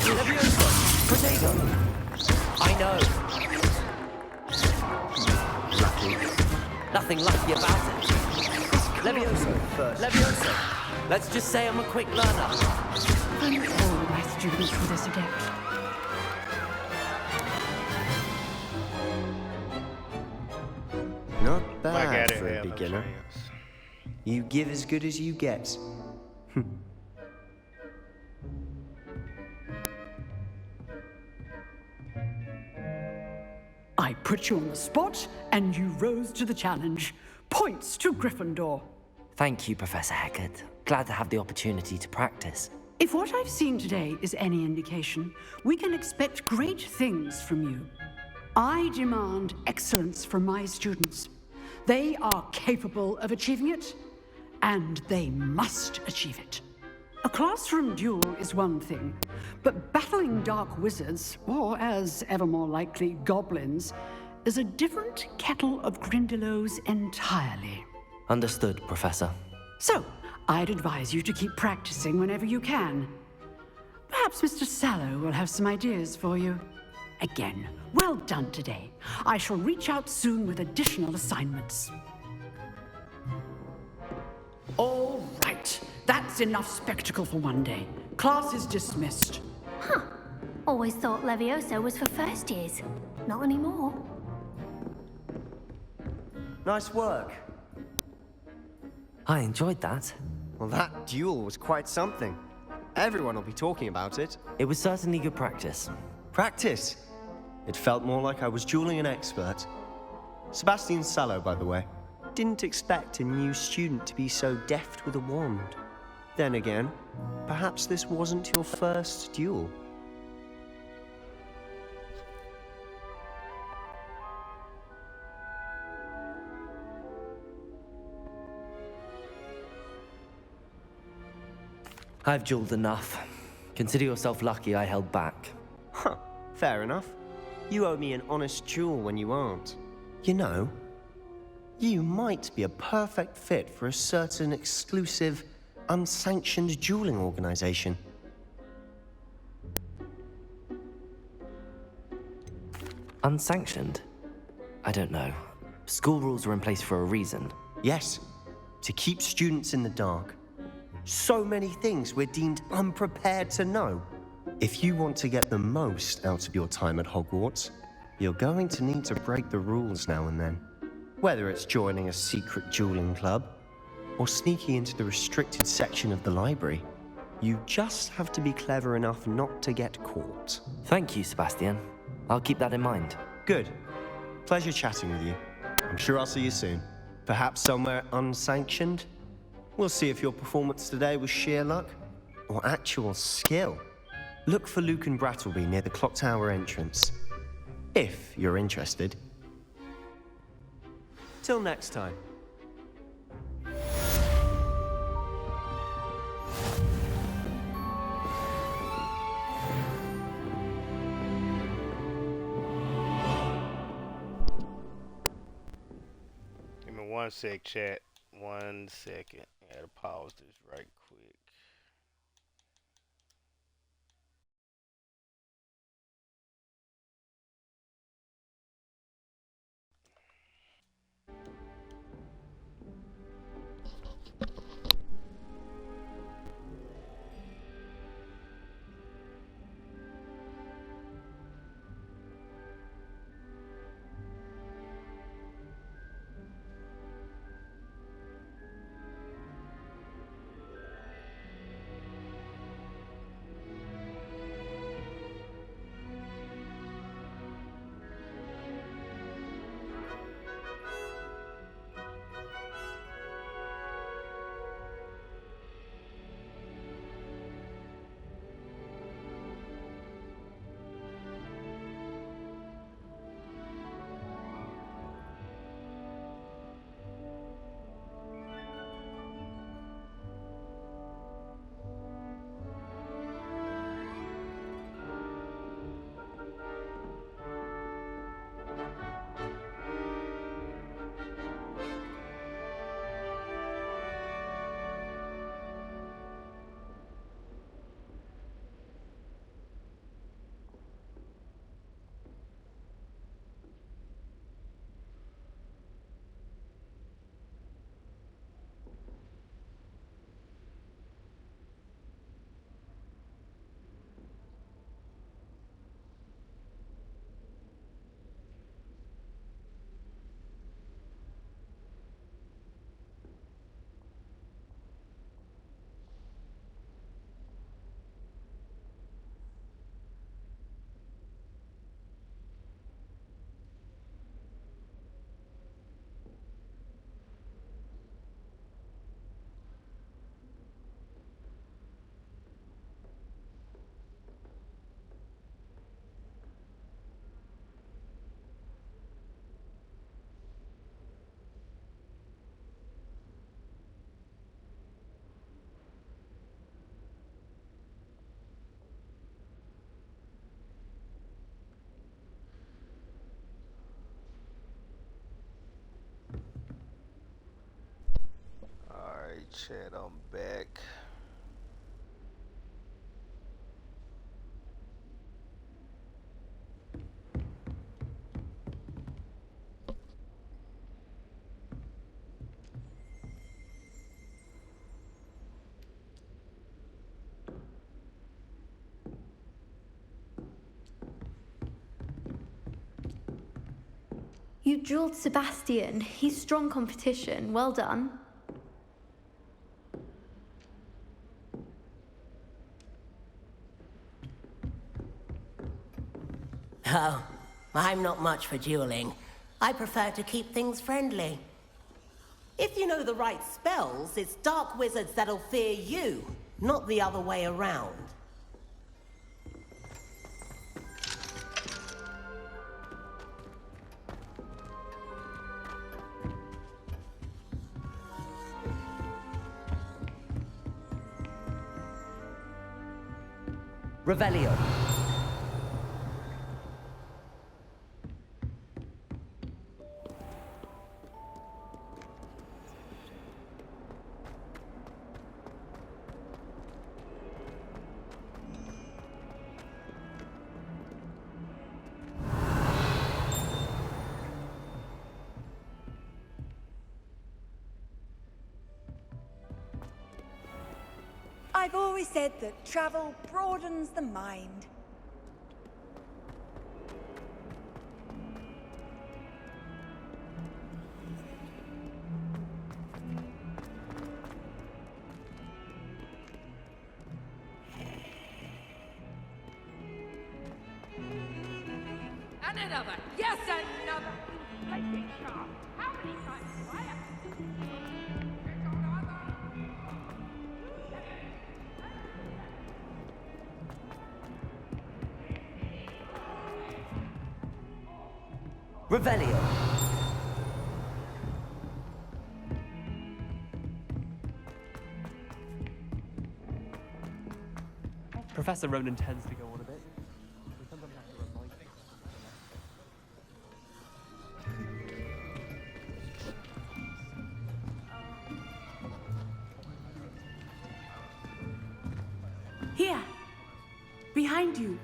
Levioso! Protego! I know. Lucky. Nothing lucky about it. Levioso first. Levioso! Let's just say I'm a quick learner. And all my students were this adept. Not I bad gotta for a have no beginner. chance. You give as good as you get. I put you on the spot, and you rose to the challenge. Points to Gryffindor. Thank you, Professor Hecat. Glad to have the opportunity to practice. If what I've seen today is any indication, we can expect great things from you. I demand excellence from my students. They are capable of achieving it, and they must achieve it. A classroom duel is one thing, but battling dark wizards, or as ever more likely, goblins, is a different kettle of Grindylows entirely. Understood, Professor. So, I'd advise you to keep practicing whenever you can. Perhaps Mr. Sallow will have some ideas for you. Again, well done today. I shall reach out soon with additional assignments. All right. That's enough spectacle for one day. Class is dismissed. Huh. Always thought Levioso was for first years. Not anymore. Nice work. I enjoyed that. Well, that duel was quite something. Everyone will be talking about it. It was certainly good practice. Practice? It felt more like I was dueling an expert. Sebastian Sallow, by the way. Didn't expect a new student to be so deft with a wand. Then again, perhaps this wasn't your first duel. I've dueled enough. Consider yourself lucky I held back. Huh, fair enough. You owe me an honest duel when you aren't. You know, you might be a perfect fit for a certain exclusive, unsanctioned dueling organization. Unsanctioned? I don't know. School rules are in place for a reason. Yes, to keep students in the dark. So many things we're deemed unprepared to know. If you want to get the most out of your time at Hogwarts, you're going to need to break the rules now and then. Whether it's joining a secret dueling club, or sneaking into the restricted section of the library, you just have to be clever enough not to get caught. Thank you, Sebastian. I'll keep that in mind. Good. Pleasure chatting with you. I'm sure I'll see you soon. Perhaps somewhere unsanctioned? We'll see if your performance today was sheer luck or actual skill. Look for Luke and Brattleby near the clock tower entrance, if you're interested. Till next time. Give me 1 sec, chat. 1 second. I gotta pause this right quick. chat, I'm back. You drilled Sebastian. He's strong competition. Well done. Oh, I'm not much for dueling. I prefer to keep things friendly. If you know the right spells, it's dark wizards that'll fear you, not the other way around. Revelio. I've always said that travel broadens the mind. And another. Yes, another. Lightning charm. How many times do I have Revelio. Professor Ronan tends to go on a bit. We sometimes have to remind him. Here. Behind you.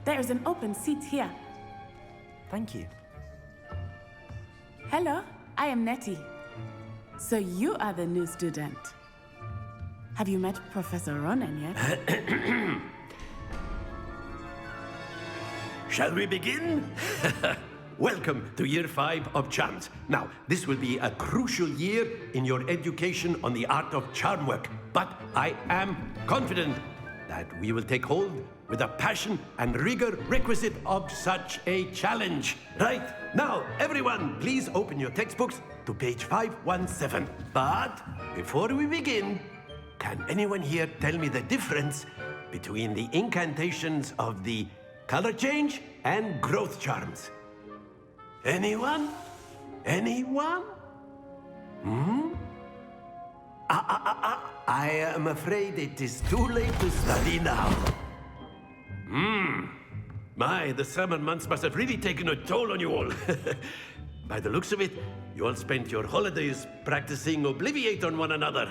There is an open seat here. Thank you. Hello, I am Nettie. So you are the new student. Have you met Professor Ronan yet? Shall we begin? Welcome to Year 5 of Charms. Now, this will be a crucial year in your education on the art of charm work, but I am confident that we will take hold with the passion and rigor requisite of such a challenge. Right, now, everyone, please open your textbooks to page 517. But before we begin, can anyone here tell me the difference between the incantations of the color change and growth charms? Anyone? Anyone? I am afraid it is too late to study now. My, the summer months must have really taken a toll on you all. By the looks of it, you all spent your holidays practicing Obliviate on one another.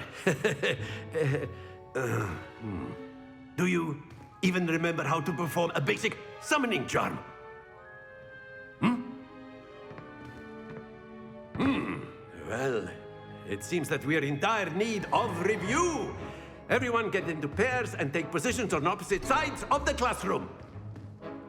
Do you even remember how to perform a basic summoning charm? Well, it seems that we are in dire need of review. Everyone get into pairs and take positions on opposite sides of the classroom.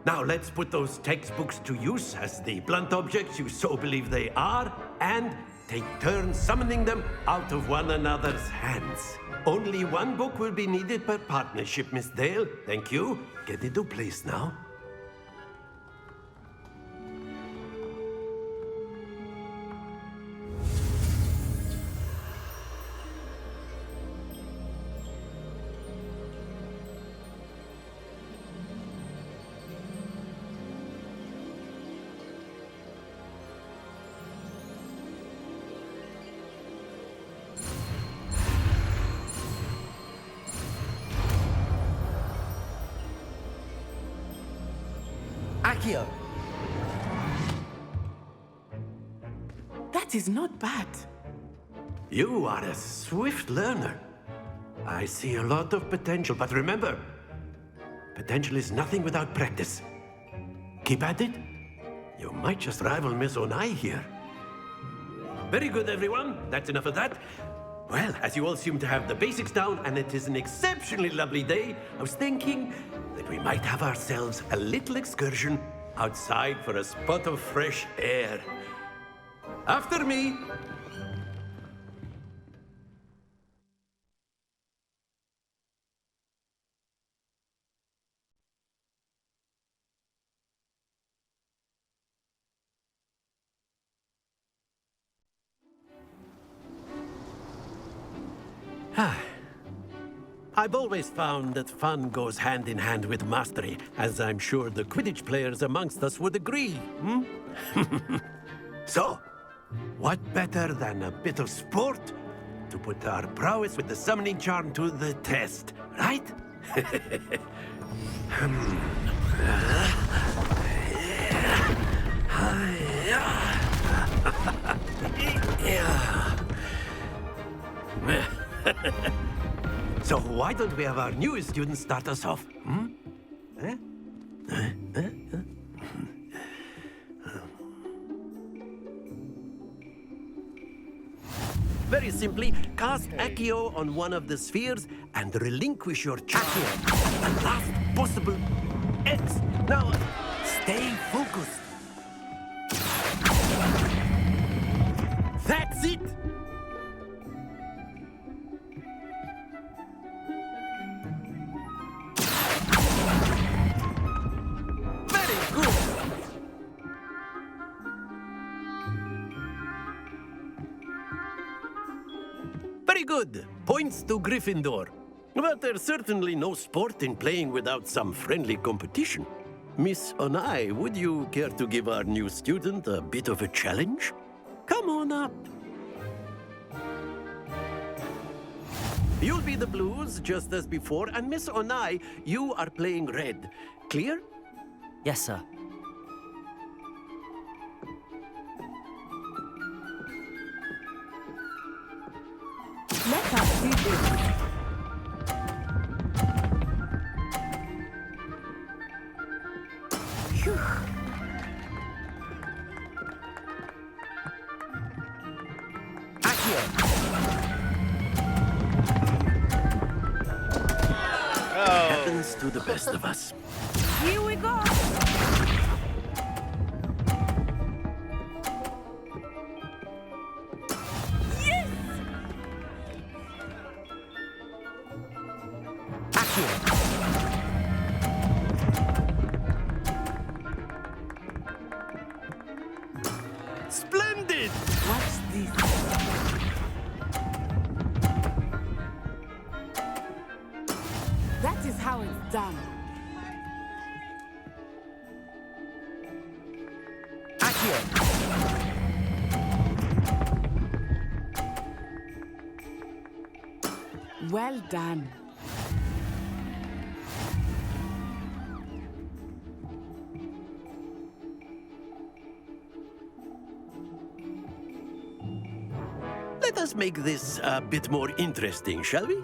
Now let's put those textbooks to use as the blunt objects you so believe they are, and take turns summoning them out of one another's hands. Only one book will be needed per partnership, Miss Dale. Thank you. Get into place now. Accio. That is not bad. You are a swift learner. I see a lot of potential, but remember, potential is nothing without practice. Keep at it. You might just rival Miss Onai here. Very good, everyone. That's enough of that. Well, as you all seem to have the basics down, and it is an exceptionally lovely day, I was thinking that we might have ourselves a little excursion outside for a spot of fresh air. After me. I've always found that fun goes hand in hand with mastery, as I'm sure the Quidditch players amongst us would agree, hmm? So, what better than a bit of sport to put our prowess with the summoning charm to the test, right? So why don't we have our newest student start us off? Hmm? Very simply, cast Accio on one of the spheres and relinquish your charm at the last possible X. Now, stay focused. That's it! Very good. Points to Gryffindor. But there's certainly no sport in playing without some friendly competition. Miss Onai, would you care to give our new student a bit of a challenge? Come on up. You'll be the blues, just as before, and Miss Onai, you are playing red. Clear? Yes, sir. Let us see this. Phew. Happens to the best of us. Here we go. Splendid! Watch this. That is how it's done. Well done. Let us make this a bit more interesting, shall we?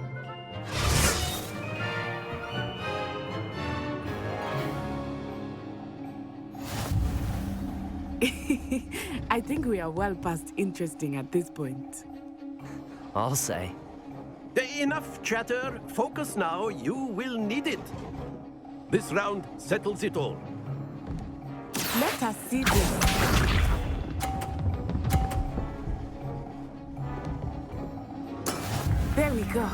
I think we are well past interesting at this point. I'll say. Enough chatter. Focus now. You will need it. This round settles it all. Let us see this. There we go.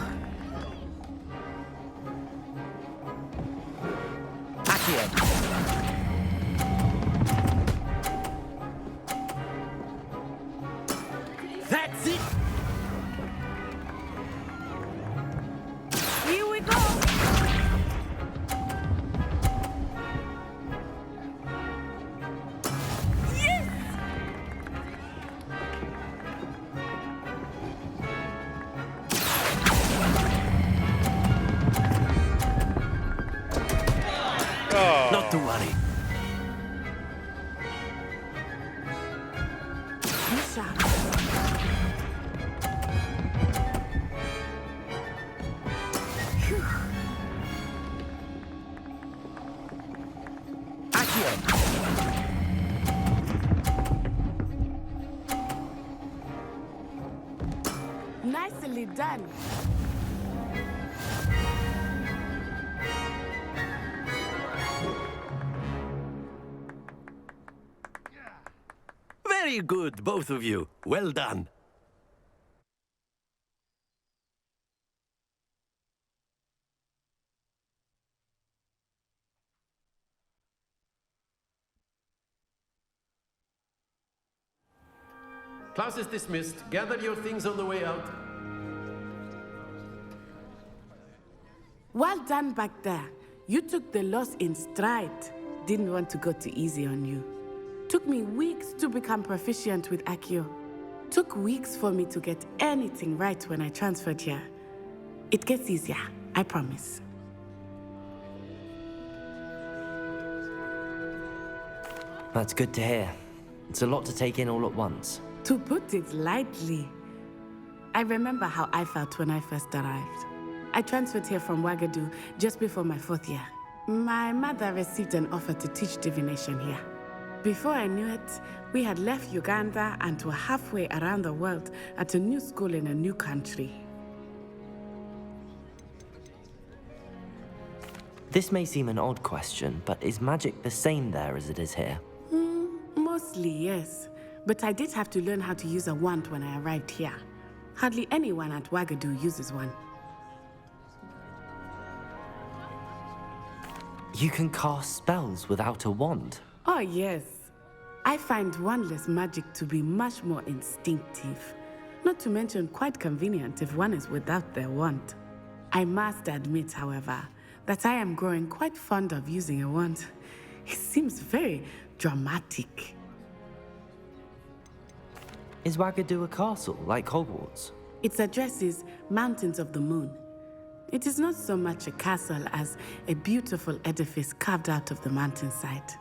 That's it! Here we go. Yes! Oh. Not to worry. Nicely done. Very good, both of you. Well done. Class is dismissed. Gather your things on the way out. Well done back there. You took the loss in stride. Didn't want to go too easy on you. Took me weeks to become proficient with Accio. Took weeks for me to get anything right when I transferred here. It gets easier, I promise. That's good to hear. It's a lot to take in all at once. To put it lightly, I remember how I felt when I first arrived. I transferred here from Wagadu just before my 4th year. My mother received an offer to teach divination here. Before I knew it, we had left Uganda and were halfway around the world at a new school in a new country. This may seem an odd question, but is magic the same there as it is here? Mostly, yes. But I did have to learn how to use a wand when I arrived here. Hardly anyone at Wagadu uses one. You can cast spells without a wand? Oh, yes. I find wandless magic to be much more instinctive. Not to mention quite convenient if one is without their wand. I must admit, however, that I am growing quite fond of using a wand. It seems very dramatic. Is Wagadu a castle, like Hogwarts? Its address is Mountains of the Moon. It is not so much a castle as a beautiful edifice carved out of the mountainside.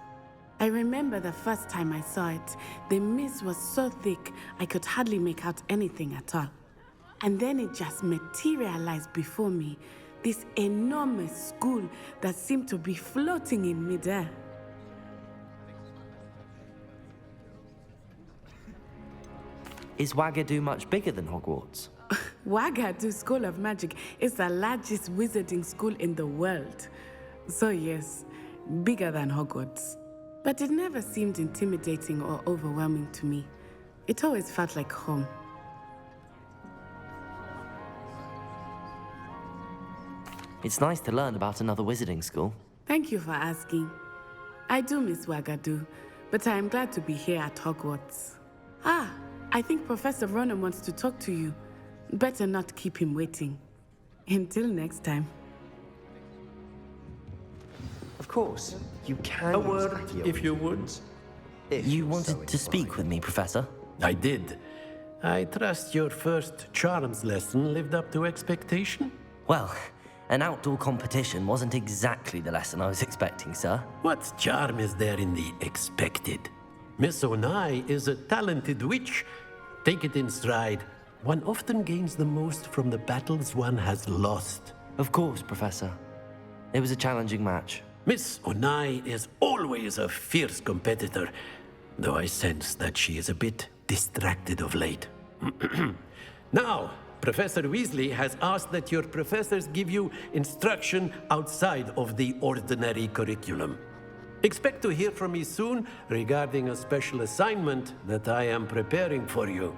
I remember the first time I saw it, the mist was so thick I could hardly make out anything at all. And then it just materialized before me, this enormous school that seemed to be floating in midair. Is Wagadu much bigger than Hogwarts? Wagadu School of Magic is the largest wizarding school in the world. So yes, bigger than Hogwarts. But it never seemed intimidating or overwhelming to me. It always felt like home. It's nice to learn about another wizarding school. Thank you for asking. I do miss Wagadu, but I am glad to be here at Hogwarts. I think Professor Ronan wants to talk to you. Better not keep him waiting. Until next time. Of course, you can. A word, if you would. You wanted to speak with me, Professor? I did. I trust your first charms lesson lived up to expectation? Well, an outdoor competition wasn't exactly the lesson I was expecting, sir. What charm is there in the expected? Miss Onai is a talented witch. Take it in stride. One often gains the most from the battles one has lost. Of course, Professor. It was a challenging match. Miss Onai is always a fierce competitor, though I sense that she is a bit distracted of late. Now, Professor Weasley has asked that your professors give you instruction outside of the ordinary curriculum. Expect to hear from me soon regarding a special assignment that I am preparing for you.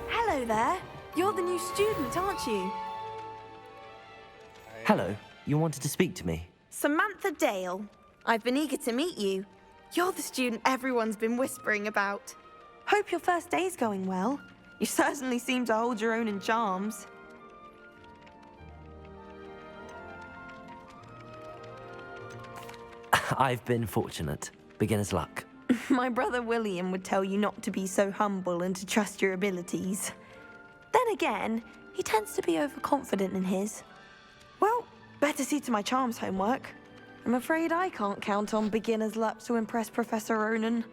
Hello there. You're the new student, aren't you? Hello, you wanted to speak to me? Samantha Dale. I've been eager to meet you. You're the student everyone's been whispering about. Hope your first day's going well. You certainly seem to hold your own in charms. I've been fortunate. Beginner's luck. My brother William would tell you not to be so humble and to trust your abilities. Then again, he tends to be overconfident in his. Well, better see to my charms homework. I'm afraid I can't count on beginner's luck to impress Professor Ronan.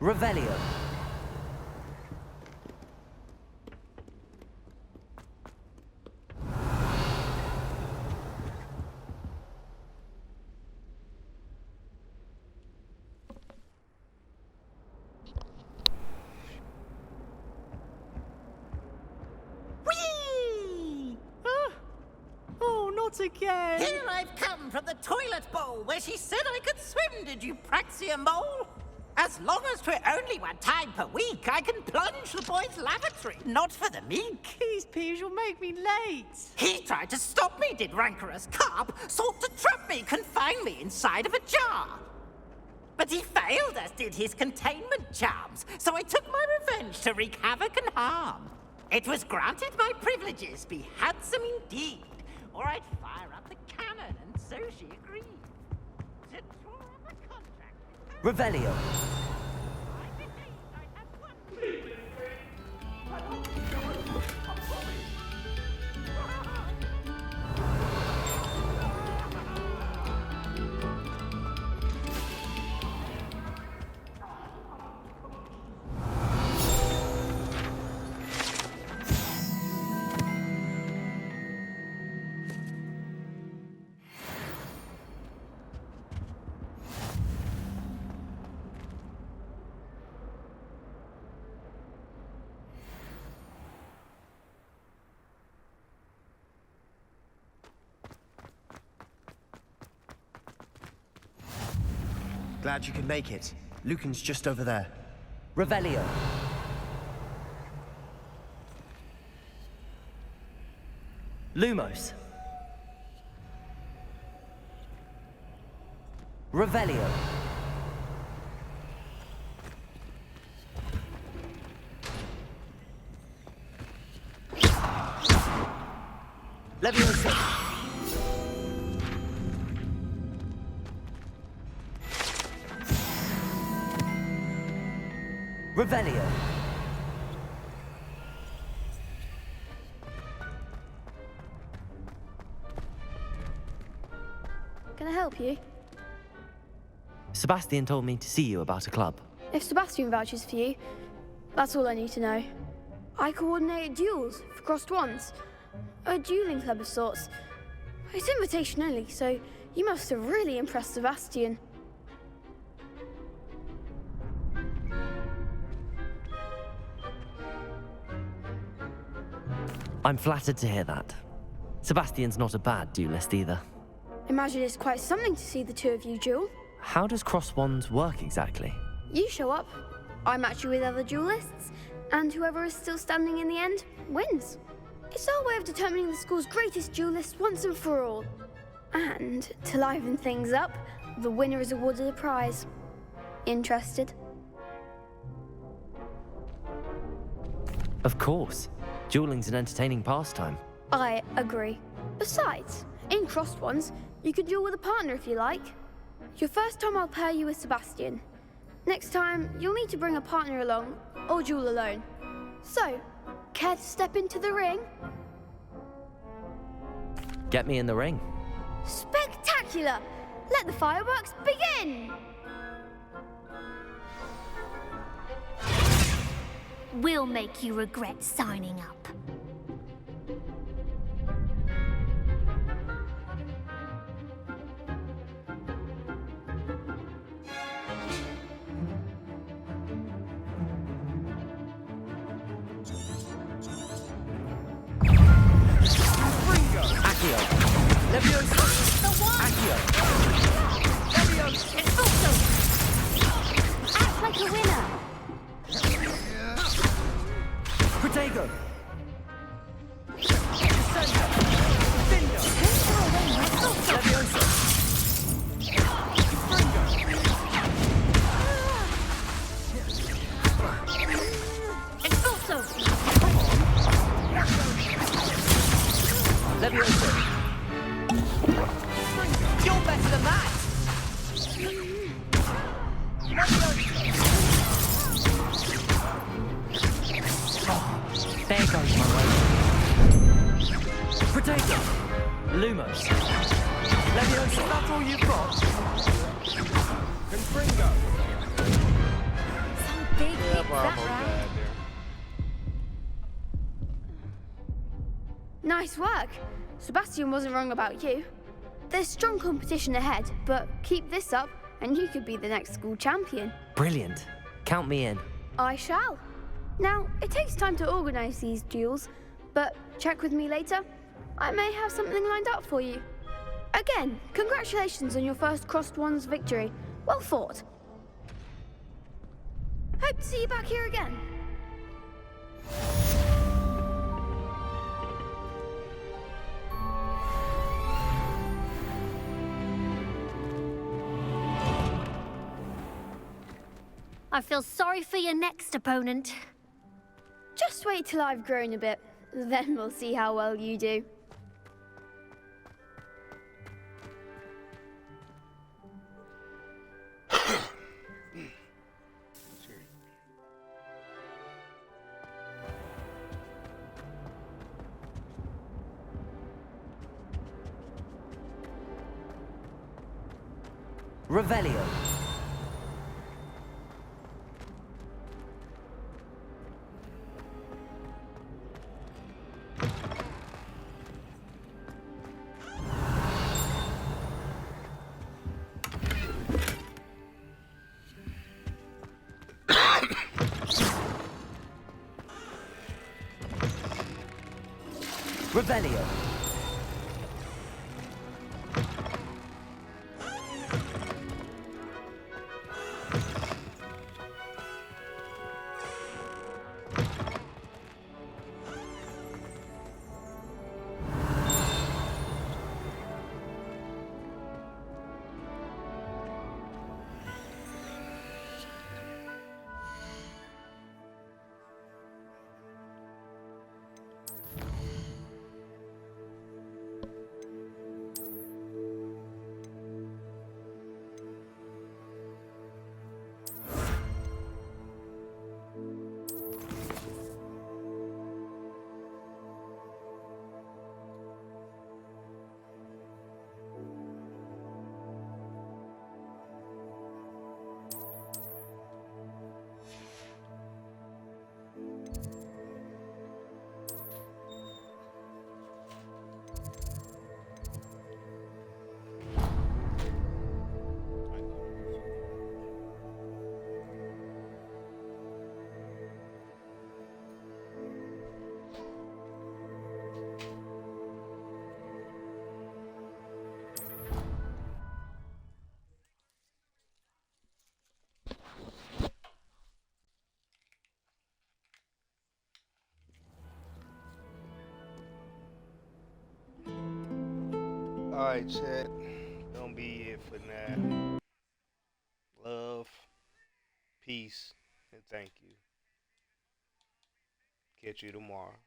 Revelio. Whee! Oh, not again! Here I've come from the toilet bowl where she said I could swim, did you praxia mole? As long as 'twere only one time per week, I can plunge the boy's lavatory, not for the meek. These peas will make me late. He tried to stop me, did rancorous carp, sought to trap me, confine me inside of a jar. But he failed, as did his containment charms, so I took my revenge to wreak havoc and harm. It was granted my privileges be handsome indeed, or I'd fire up the cannon, and so she agreed. To draw up a contract with her. Revelio. Glad you could make it. Lucan's just over there. Revelio. Lumos. Revelio. Leviosa. Revelio. Can I help you? Sebastian told me to see you about a club. If Sebastian vouches for you, that's all I need to know. I coordinate duels for crossed ones. A dueling club of sorts. It's invitation only, so you must have really impressed Sebastian. I'm flattered to hear that. Sebastian's not a bad duelist either. Imagine it's quite something to see the two of you duel. How does cross wands work exactly? You show up, I match you with other duelists, and whoever is still standing in the end wins. It's our way of determining the school's greatest duelist once and for all. And to liven things up, the winner is awarded a prize. Interested? Of course. Dueling's an entertaining pastime. I agree. Besides, in crossed ones, you can duel with a partner if you like. Your first time I'll pair you with Sebastian. Next time, you'll need to bring a partner along, or duel alone. So, care to step into the ring? Get me in the ring. Spectacular! Let the fireworks begin! We'll make you regret signing up. Accio. Leviosa. Accio. Leviosa. Expulso. Act like a winner. Protego. Leviosa. You're better than that! There goes my way. Protego. Lumos. Leviosa. That's all you've got? Confringo. Some big Yep, hits I that almost round. died there. Nice work. Sebastian wasn't wrong about you. There's strong competition ahead, but keep this up and you could be the next school champion. Brilliant. Count me in. I shall. Now, it takes time to organise these duels, but check with me later. I may have something lined up for you. Again, congratulations on your first Crossed Wands victory. Well fought. Hope to see you back here again. I feel sorry for your next opponent. Just wait till I've grown a bit, then we'll see how well you do. Revelio. Revelio. Alright, chat. Gonna be it for now. Love, peace, and thank you. Catch you tomorrow.